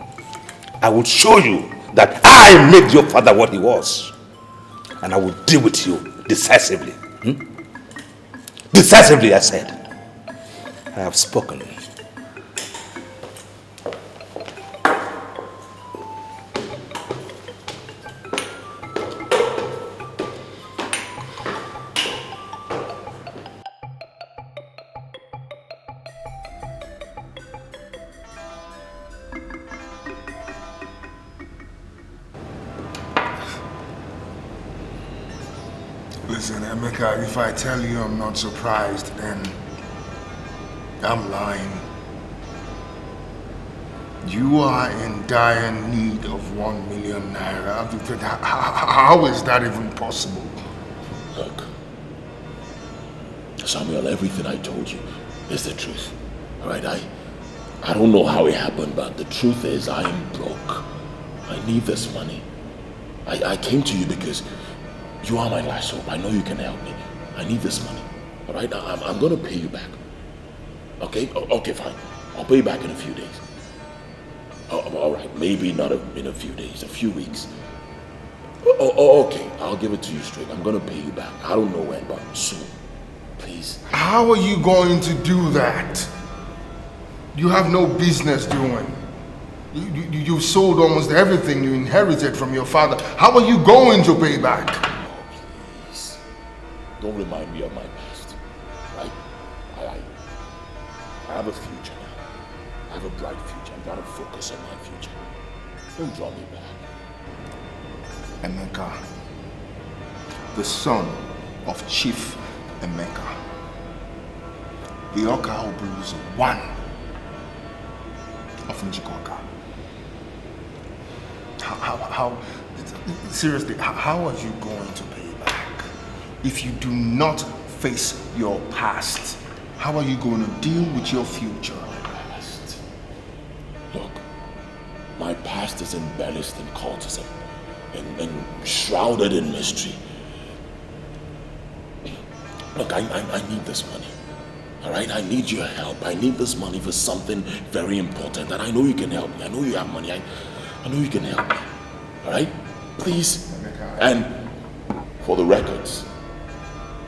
I will show you that I made your father what he was. And I will deal with you decisively. Decisively, I said. I have spoken. Listen, Emeka, if I tell you I'm not surprised, then I'm lying. You are in dire need of 1 million naira. How is that even possible? Look, Samuel, everything I told you is the truth. Alright, I don't know how it happened, but the truth is I am broke. I need this money. I came to you because you are my last hope. I know you can help me. I need this money. Alright, I'm gonna pay you back. Okay? Okay, fine. I'll pay you back in a few days. Alright, maybe not in a few days, a few weeks. Okay, I'll give it to you straight. I'm gonna pay you back. I don't know when, but soon. Please. How are you going to do that? You have no business doing. You've sold almost everything you inherited from your father. How are you going to pay back? Oh, please. Don't remind me of my past. Right? I have a future now. I have a bright future. I've got to focus on my future. Don't draw me back. Emeka, the son of Chief Emeka, the Oka Obu's one of Njikoka. How, seriously, how are you going to pay back? If you do not face your past, how are you going to deal with your future? Look, my past is embellished in cultism and shrouded in mystery. Look, I need this money. Alright, I need your help. I need this money for something very important. And I know you can help me. I know you have money. I know you can help me. Alright? Please. And for the records,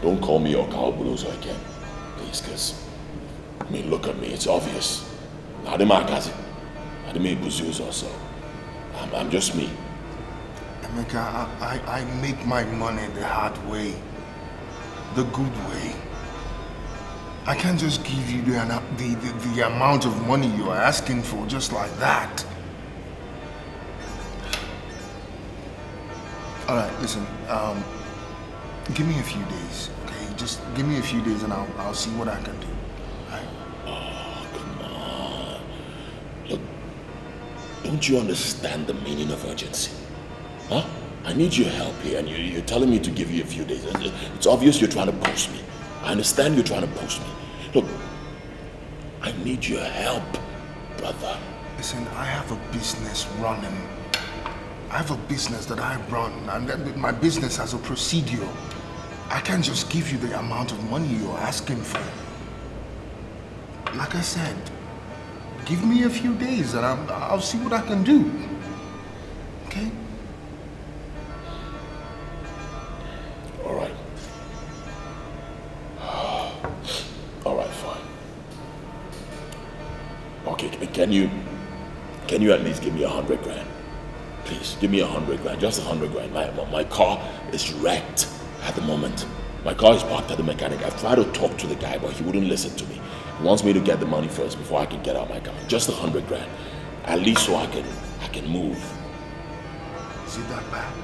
don't call me Okaobulozo again. Please, because, I mean, look at me, it's obvious. I'm just me. Emeka, I make my money the hard way, the good way. I can't just give you the amount of money you are asking for just like that. All right, listen. Give me a few days, okay? Just give me a few days, and I'll see what I can do. Right? Oh, come on. Look, don't you understand the meaning of urgency? Huh? I need your help here, and you're telling me to give you a few days. It's obvious you're trying to post me. I understand you're trying to post me. Look, I need your help, brother. Listen, I have a business running. I have a business that I run, and my business has a procedure. I can't just give you the amount of money you're asking for. Like I said, give me a few days and I'll see what I can do. Okay? All right. All right, fine. Okay, can you at least give me 100 grand? Please, give me 100 grand, just 100 grand. My car is wrecked at the moment. My car is parked at the mechanic. I've tried to talk to the guy, but he wouldn't listen to me. He wants me to get the money first before I can get out my car. Just 100 grand. At least so I can move. Is it that bad?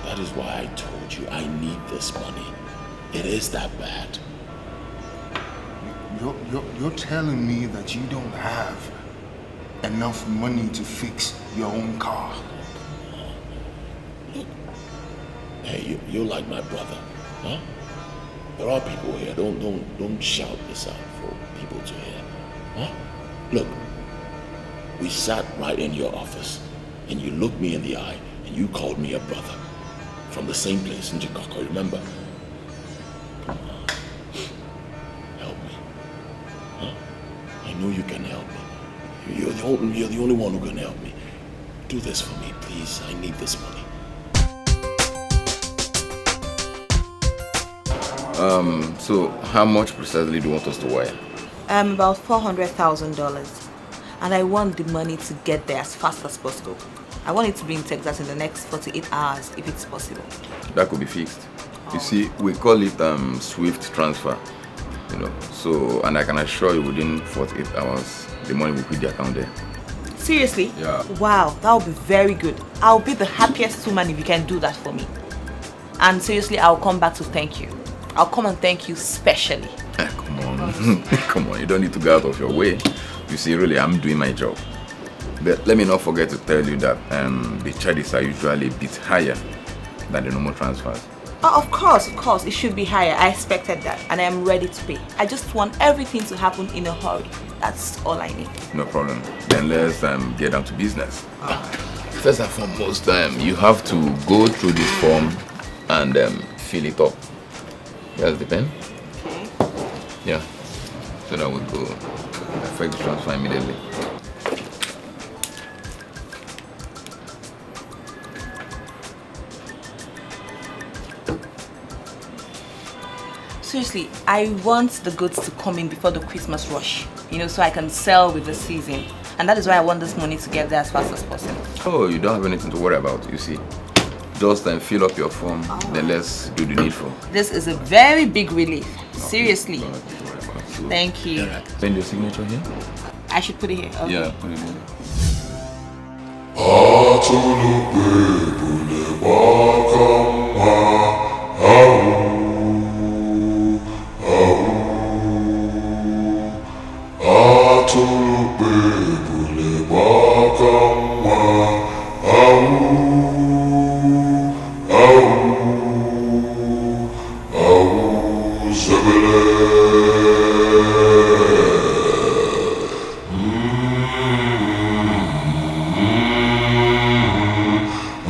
That is why I told you I need this money. It is that bad. You're telling me that you don't have enough money to fix your own car? Look, hey, you're like my brother, huh? There are people here. Don't shout this out for people to hear, huh? Look, we sat right in your office, and you looked me in the eye, and you called me a brother, from the same place in Chicago. Remember? Come on, help me, huh? I know you can help me. You're the only one who can help me. Do this for me, please. I need this money. So how much precisely do you want us to wire? About $400,000. And I want the money to get there as fast as possible. I want it to be in Texas in the next 48 hours, if it's possible. That could be fixed. You see, we call it swift transfer. You know, so, and I can assure you within 48 hours, the money will hit the account there. Seriously? Yeah. Wow, that would be very good. I'll be the happiest woman if you can do that for me. And seriously, I'll come back to thank you. I'll come and thank you specially. Come on. Come on, you don't need to go out of your way. You see, really, I'm doing my job. But let me not forget to tell you that the charges are usually a bit higher than the normal transfers. Oh, of course, it should be higher. I expected that, and I am ready to pay. I just want everything to happen in a hurry. That's all I need. No problem. Then let's get down to business. First and foremost, you have to go through this form and fill it up. Here's the pen. Okay. Yeah. So that will go affect the transfer immediately. Seriously, I want the goods to come in before the Christmas rush, you know, so I can sell with the season. And that is why I want this money to get there as fast as possible. Oh, you don't have anything to worry about, you see. Just fill up your form, then let's do the needful. This is a very big relief. Seriously. Thank you. Send your signature here? I should put it here. Okay. Yeah, put it here.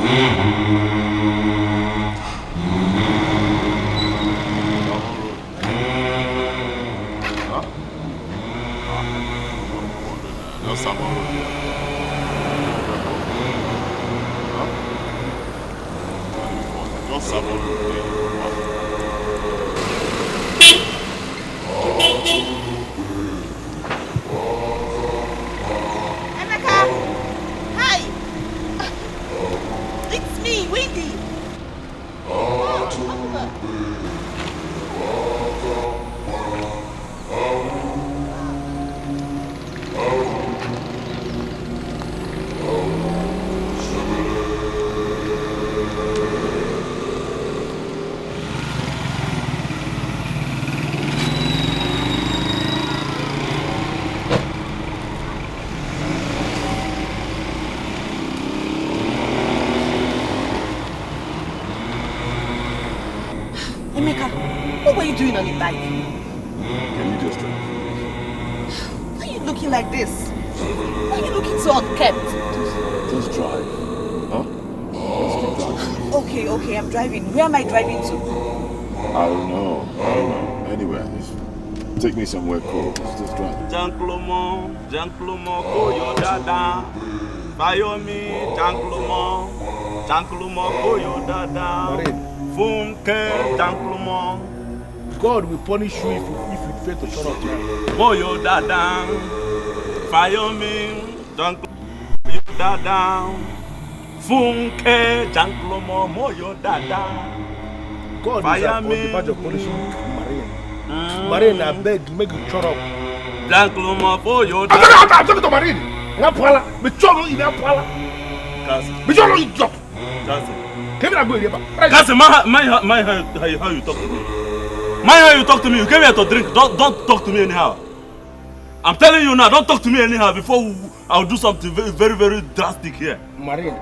Mm-hmm. Hi! It's me, Windy! Emeka, what were you doing on the bike? Can you just drive? Why are you looking like this? Why are you looking so unkempt? Just drive. Huh? Just keep driving. Okay, I'm driving. Where am I driving to? I don't know. Anywhere. Just take me somewhere cool. Just drive. Janklomo, koyo dada. Bayomi, Janklomo, koyo dada. Funke, Janklomo. God will punish you if you fail to turn up time. Koyo dada. Bayomi, Janklomo, dada. Funke, Janklomo, moyo dada. God is on the verge of punishing Marine. Marine, I beg, make you shut up. Janklomo, koyo I'm dada. talking to Marine. Ngapala, me cholo in Ngapala. Me cholo in job. Kevin, I'm going here. Kasi, my how you talk to me. Mind how you talk to me. You came here to drink. Don't talk to me anyhow. I'm telling you now. Don't talk to me anyhow before I'll do something very, very, very drastic here. Marine.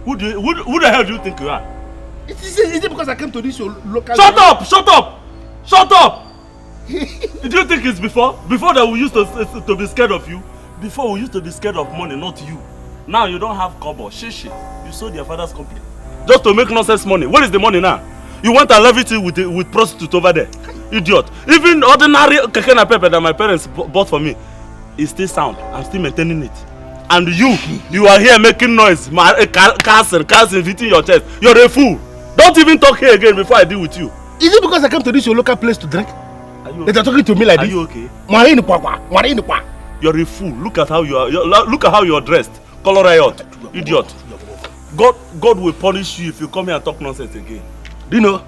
Who the hell do you think you are? Is it because I came to this local? Shut up! Shut up! Shut up! Do you think it's before? Before that we used to be scared of you? Before we used to be scared of money, not you. Now you don't have kobo. Shishi. You sold your father's company. Just to make nonsense money. Where is the money now? You went and left it with prostitute over there. Idiot. Even ordinary keke na pepper that my parents bought for me is still sound. I'm still maintaining it. And you are here making noise. Counsel, beating your chest. You're a fool. Don't even talk here again before I deal with you. Is it because I came to this your local place to drink? They are talking to me like this. Are you okay? You're a fool. Look at how you are. Look at how you are dressed. Color riot. Idiot. God will punish you if you come here and talk nonsense again. Do you know?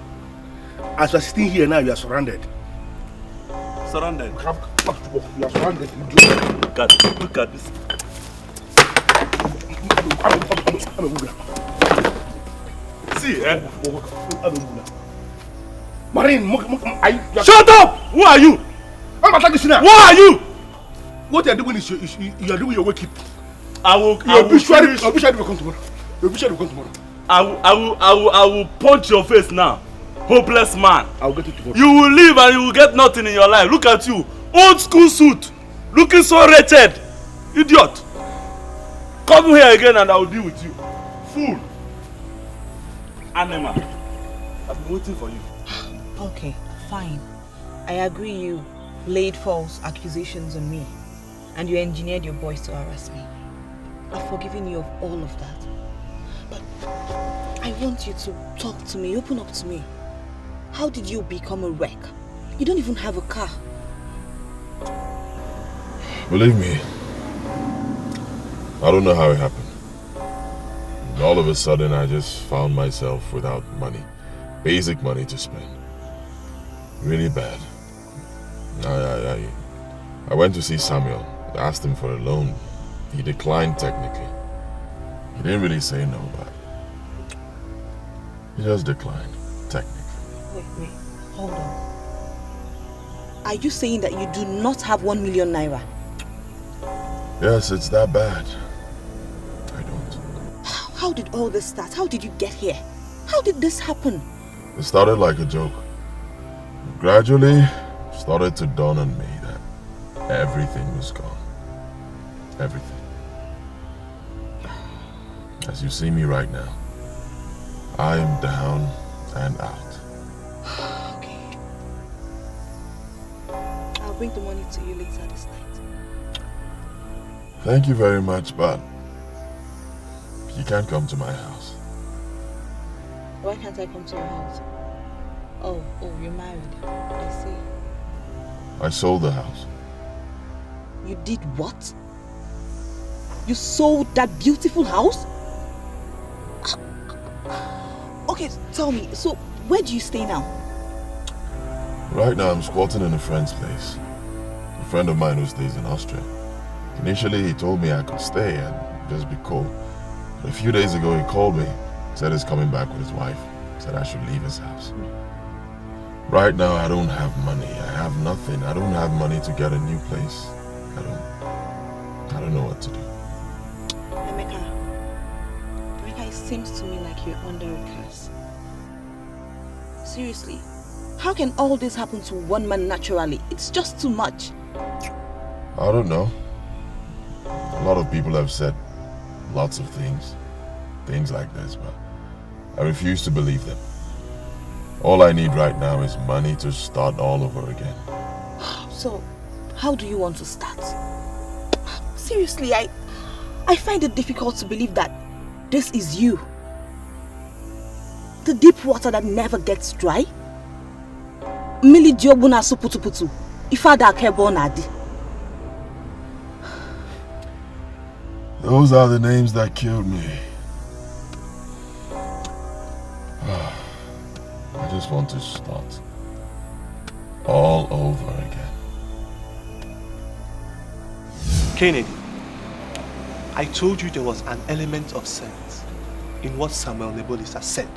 As you're sitting here now, you are surrounded. Surrounded? You are surrounded. Look at this. See, eh? Marine, shut up! Who are you? I'm attacking you now. Who are you? What you are doing is you are doing your wake up. Your obituary will come tomorrow. Your obituary will come tomorrow. I will punch your face now. Hopeless man. I'll get it tomorrow. You will live and you will get nothing in your life. Look at you. Old school suit. Looking so wretched. Idiot. Come here again and I will deal with you. Fool. Animal. I've been waiting for you. Okay, fine. I agree you laid false accusations on me and you engineered your boys to harass me. I've forgiven you of all of that. But I want you to talk to me, open up to me. How did you become a wreck? You don't even have a car. Believe me, I don't know how it happened. And all of a sudden, I just found myself without money. Basic money to spend. Really bad. I went to see Samuel. I asked him for a loan. He declined technically. He didn't really say no, but he just declined technically. Wait, hold on. Are you saying that you do not have 1 million naira? Yes, it's that bad. How did all this start? How did you get here? How did this happen? It started like a joke. Gradually, it started to dawn on me that everything was gone. Everything. As you see me right now, I am down and out. Okay. I'll bring the money to you later this night. Thank you very much, but you can't come to my house. Why can't I come to your house? Oh, you're married. I see. I sold the house. You did what? You sold that beautiful house? Okay, tell me, so where do you stay now? Right now I'm squatting in a friend's place. A friend of mine who stays in Austria. Initially he told me I could stay and just be cool. But a few days ago he called me, said he's coming back with his wife, said I should leave his house. Right now I don't have money, I have nothing. I don't have money to get a new place. I don't know what to do. Emeka, it seems to me like you're under a curse. Seriously, how can all this happen to one man naturally? It's just too much. I don't know. A lot of people have said lots of things like this, but I refuse to believe them. All I need right now is money to start all over again. So, how do you want to start? Seriously, I find it difficult to believe that this is you. The deep water that never gets dry. Mili diobuna suputuputu. Ifada kebonadi. Those are the names that killed me. I just want to start all over again. Kennedy, I told you there was an element of sense in what Samuel Nebolisa said.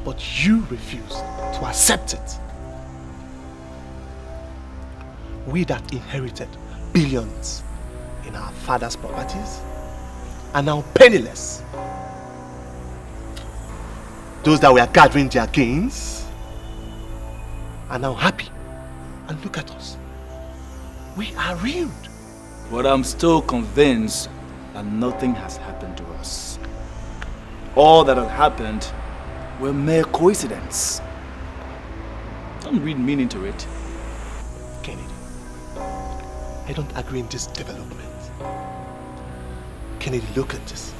But you refused to accept it. We that inherited billions in our father's properties are now penniless. Those that were gathering their gains are now happy. And look at us. We are ruined. But I'm still convinced that nothing has happened to us. All that had happened were mere coincidence. Don't read meaning to it. Kennedy, I don't agree in this development. Kennedy, look at this.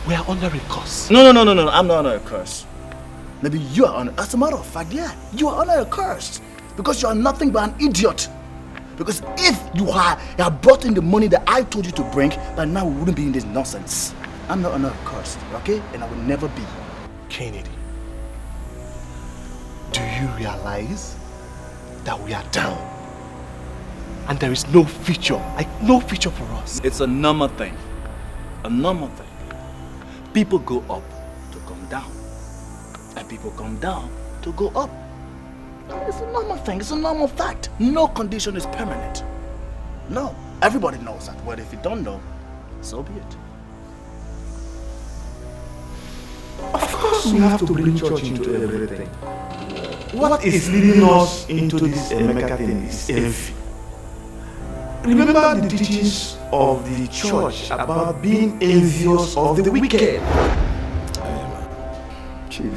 We are under a curse. No, I'm not under a curse. Maybe you are under, as a matter of fact, yeah, you are under a curse. Because you are nothing but an idiot. Because if you had brought in the money that I told you to bring, by now we wouldn't be in this nonsense. I'm not under a curse, okay? And I will never be. Kennedy, do you realize that we are down? And there is no future, no future for us. It's a normal thing. A normal thing. People go up to come down. And people come down to go up. It's a normal thing. It's a normal fact. No condition is permanent. No. Everybody knows that. But if you don't know, so be it. Of course we have to bring church into everything. What is leading us into this Emeka thing is envy. Remember the teachings of the church about being envious of the wicked. Chief,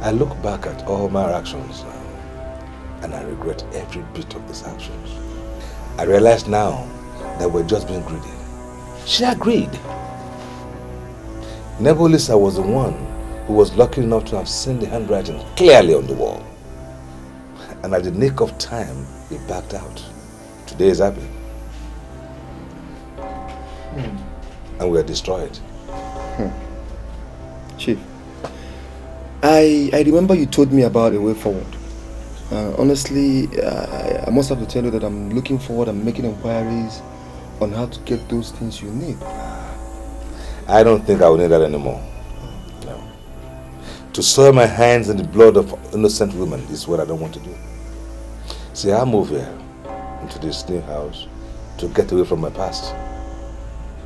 I look back at all my actions now, and I regret every bit of these actions. I realize now that we're just being greedy. She agreed. Nebolisa was the one who was lucky enough to have seen the handwriting clearly on the wall. And at the nick of time, he backed out. Today is happy. And we are destroyed. Chief, I remember you told me about a way forward. Honestly, I must have to tell you that I'm looking forward and making inquiries on how to get those things you need. I don't think I will need that anymore. No. To soil my hands in the blood of innocent women is what I don't want to do. See, I moved here into this new house to get away from my past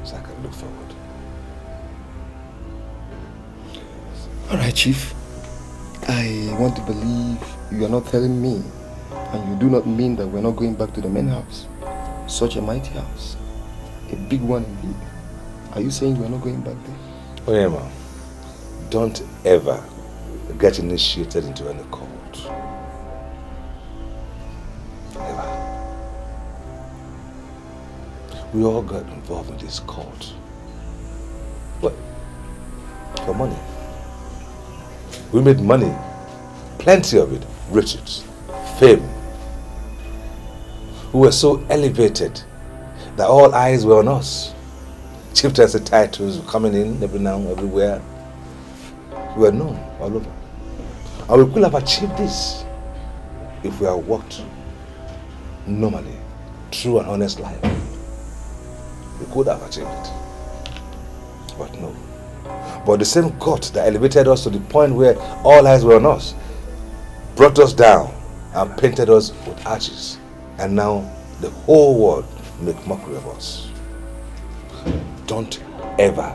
so I can look forward. Alright, Chief. I want to believe you are not telling me, and you do not mean that we're not going back to the main house. Such a mighty house. A big one indeed. Are you saying we're not going back there? Oh, yeah, man. Don't ever get initiated into any cult. Never. We all got involved in this cult. But for money. We made money, plenty of it, riches, fame. We were so elevated that all eyes were on us. Chieftaincy titles were coming in every now and everywhere. We were known all over. And we could have achieved this if we had worked normally, true and honest life. We could have achieved it. But no. But the same God that elevated us to the point where all eyes were on us brought us down and painted us with arches. And now the whole world make mockery of us. Don't ever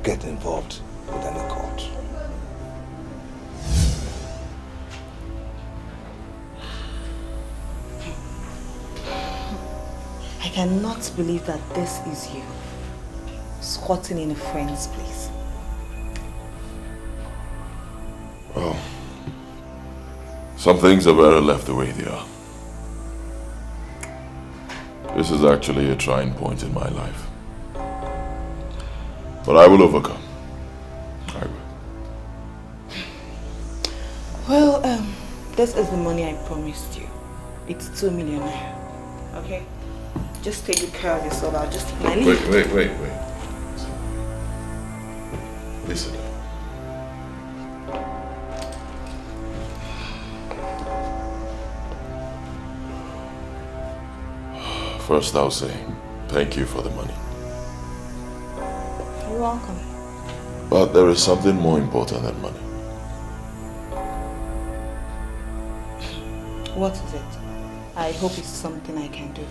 get involved with any cult. I cannot believe that this is you, squatting in a friend's place. Well, some things are better left the way they are. This is actually a trying point in my life. But I will overcome. I will. Well, this is the money I promised you. It's 2 million naira. Okay? Just take good care of yourself. I'll just take my leave. Wait. Listen. First, I'll say thank you for the money. You're welcome. But there is something more important than money. What is it? I hope it's something I can do.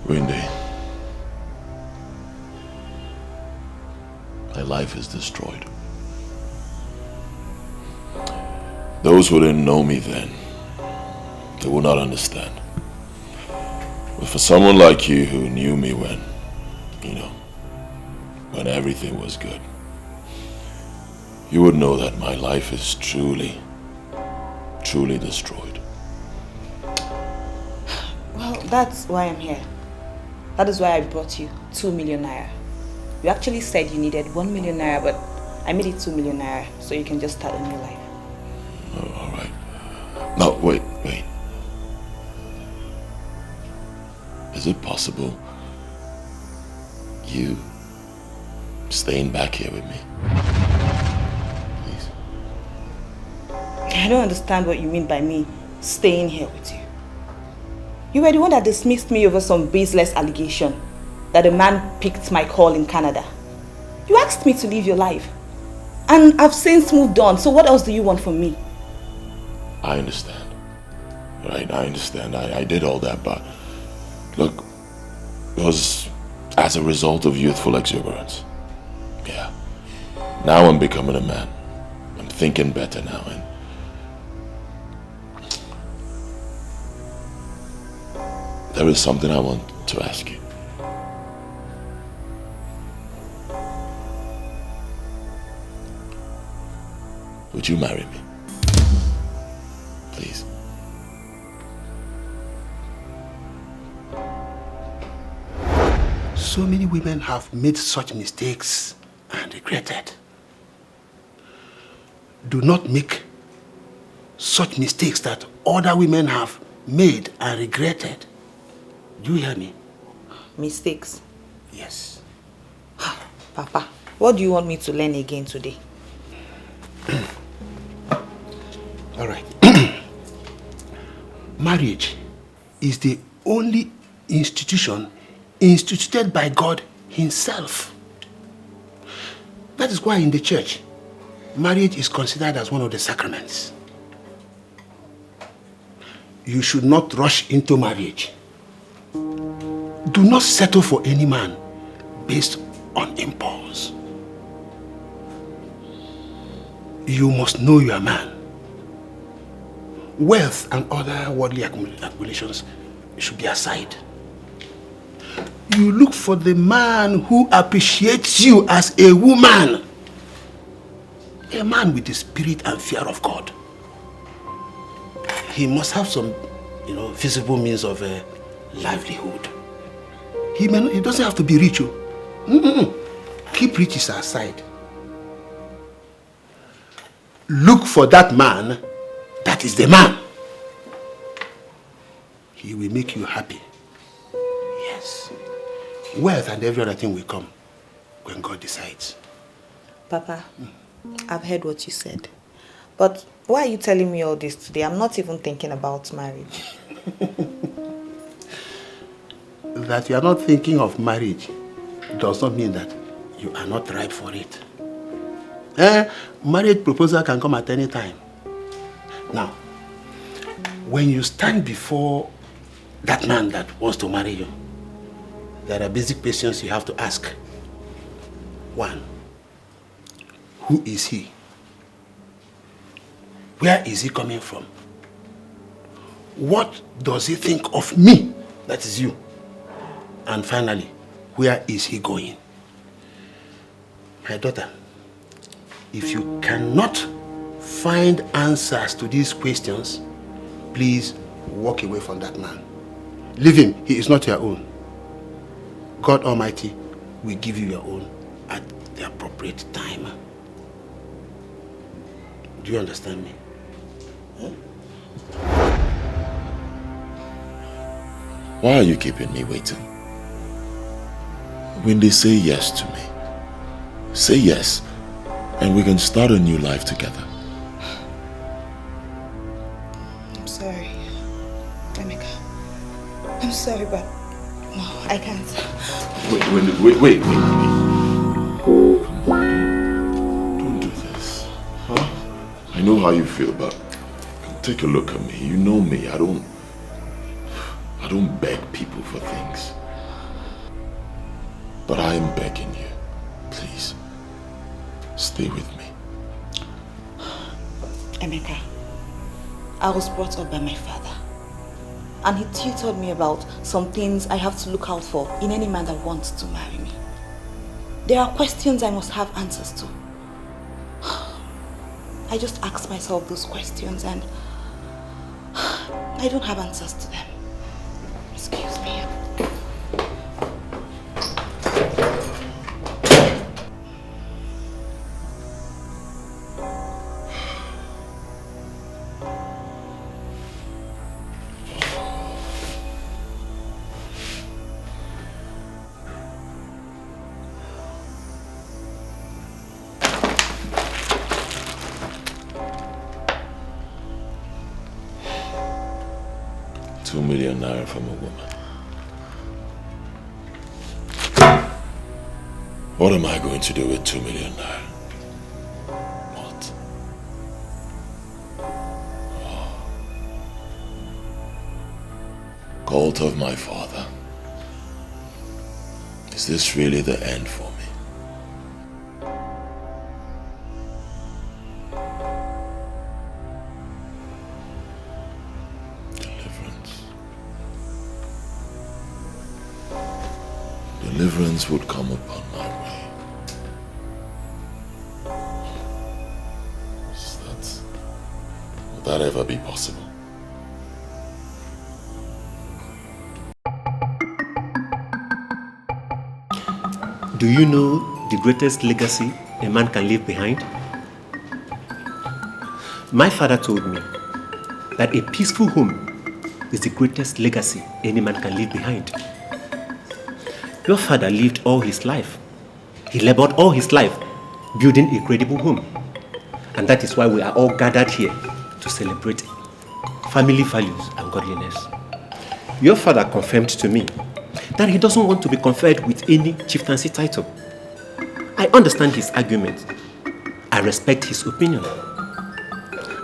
Windy, my life is destroyed. Those who didn't know me then, they will not understand. But for someone like you who knew me when, when everything was good, you would know that my life is truly, truly destroyed. Well, that's why I'm here. That is why I brought you 2 million naira. You actually said you needed 1 million naira, but I made it 2 million naira, so you can just start a new life. Oh, all right. No, wait. Is it possible you staying back here with me? Please. I don't understand what you mean by me staying here with you. You were the one that dismissed me over some baseless allegation that a man picked my call in Canada. You asked me to live your life. And I've since moved on, so what else do you want from me? I understand. Right, I understand. I did all that, but look, it was as a result of youthful exuberance. Yeah. Now I'm becoming a man. I'm thinking better now, and there is something I want to ask you. Would you marry me? Please. So many women have made such mistakes and regretted. Do not make such mistakes that other women have made and regretted. Do you hear me? Mistakes? Yes. Papa, what do you want me to learn again today? All right. Marriage is the only institution instituted by God Himself. That is why in the church, marriage is considered as one of the sacraments. You should not rush into marriage. Do not settle for any man based on impulse. You must know your man. Wealth and other worldly accumulations should be aside. You look for the man who appreciates you as a woman. A man with the spirit and fear of God. He must have some, visible means of livelihood. He doesn't have to be rich. Keep riches aside. Look for that man that is the man. He will make you happy. Yes. Wealth and every other thing will come when God decides. Papa, I've heard what you said. But why are you telling me all this today? I'm not even thinking about marriage. That you are not thinking of marriage does not mean that you are not ripe for it. Marriage proposal can come at any time. Now, when you stand before that man that wants to marry you, there are basic questions you have to ask. 1, who is he? Where is he coming from? What does he think of me? That is you. And finally, where is he going? My daughter, if you cannot find answers to these questions, please walk away from that man. Leave him. He is not your own. God Almighty will give you your own at the appropriate time. Do you understand me? Why are you keeping me waiting? When they say yes to me, say yes, and we can start a new life together. I'm sorry, Emeka. I'm sorry, but no, I can't. Wait. Don't do this. Huh? I know how you feel, but take a look at me. You know me. I don't beg people for things. But I am begging you. Please, stay with me. Emeka, I was brought up by my father. And he tutored me about some things I have to look out for in any man that wants to marry me. There are questions I must have answers to. I just ask myself those questions and I don't have answers to them. Excuse me. ₦2 million from a woman. What am I going to do with 2 million naira? What? Cult of my father. Is this really the end for me? Deliverance would come upon my way. Would that ever be possible? Do you know the greatest legacy a man can leave behind? My father told me that a peaceful home is the greatest legacy any man can leave behind. Your father lived all his life. He labored all his life building a credible home. And that is why we are all gathered here to celebrate family values and godliness. Your father confirmed to me that he doesn't want to be conferred with any chieftaincy title. I understand his argument. I respect his opinion.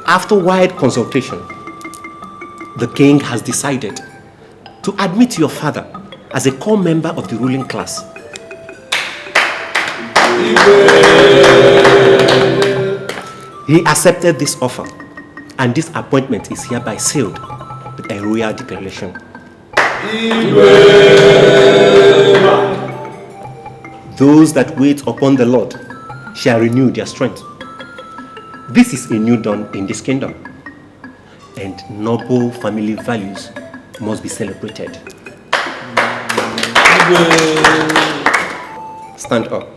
After wide consultation, the king has decided to admit your father as a core member of the ruling class. He accepted this offer, and this appointment is hereby sealed with a royal declaration. Those that wait upon the Lord shall renew their strength. This is a new dawn in this kingdom, and noble family values must be celebrated. Stand up.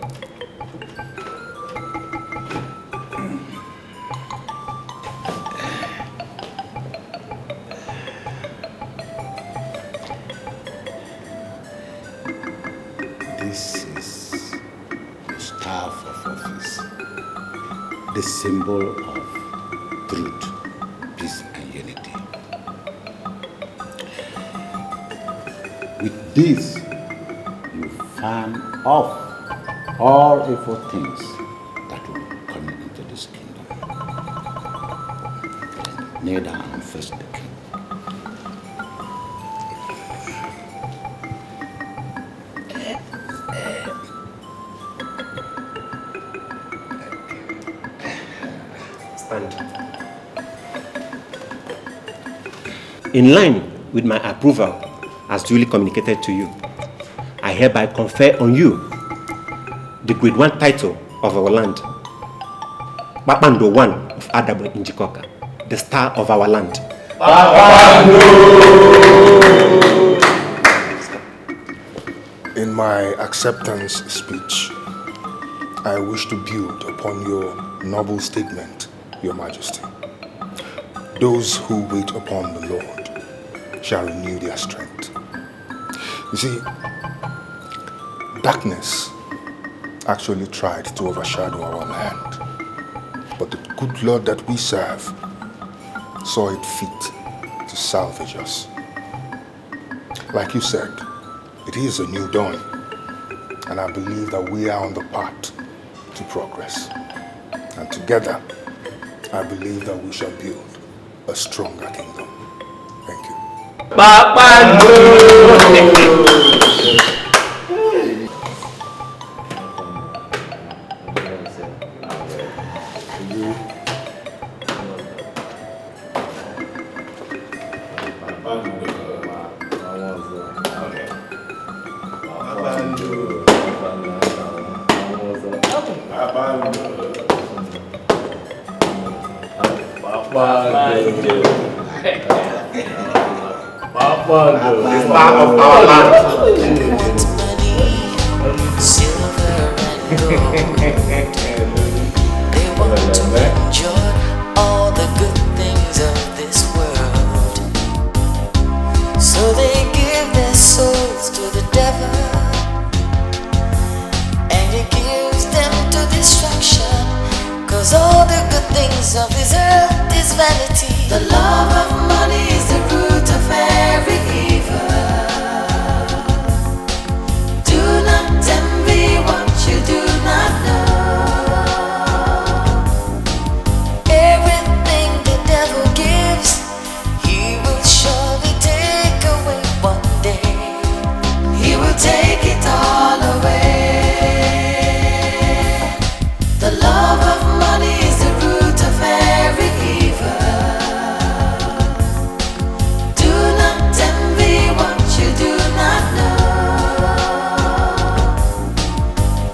This is the staff of office, the symbol of truth, peace, and unity. With this, you farm off all evil things that will come into this kingdom. Kneel down and face the king. Stand. In line with my approval, as duly communicated to you, I hereby confer on you the grade 1 title of our land, Babando 1 of Adabo Njikoka, the star of our land. In my acceptance speech, I wish to build upon your noble statement, Your Majesty. Those who wait upon the Lord shall renew their strength. You see, darkness actually tried to overshadow our land, but the good Lord that we serve saw it fit to salvage us. Like you said, it is a new dawn, and I believe that we are on the path to progress. And together, I believe that we shall build a stronger kingdom. Thank you. It's part of our land. Silver and gold. They want to enjoy all the good things of this world. So they give their souls to the devil, and he gives them to destruction. Cause all the good things of this earth is vanity. The love of money is the root of every evil. Do not envy what you do not know. Everything the devil gives, he will surely take away one day. He will take it all away. The love of money is the root of every evil. Do not envy what you do not know.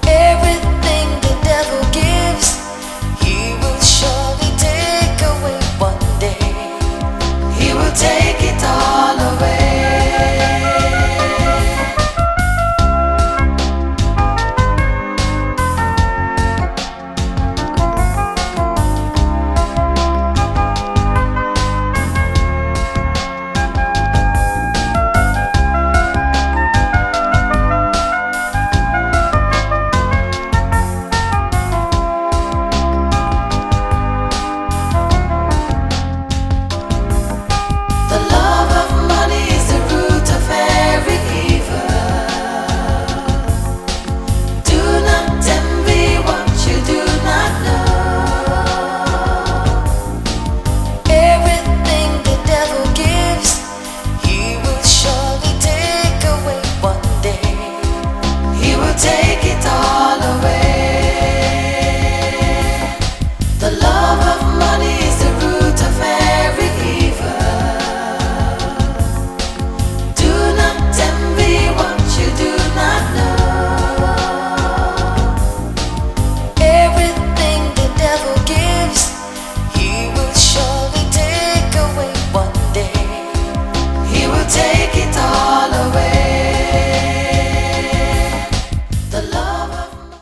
Everything the devil gives, he will surely take away one day. He will take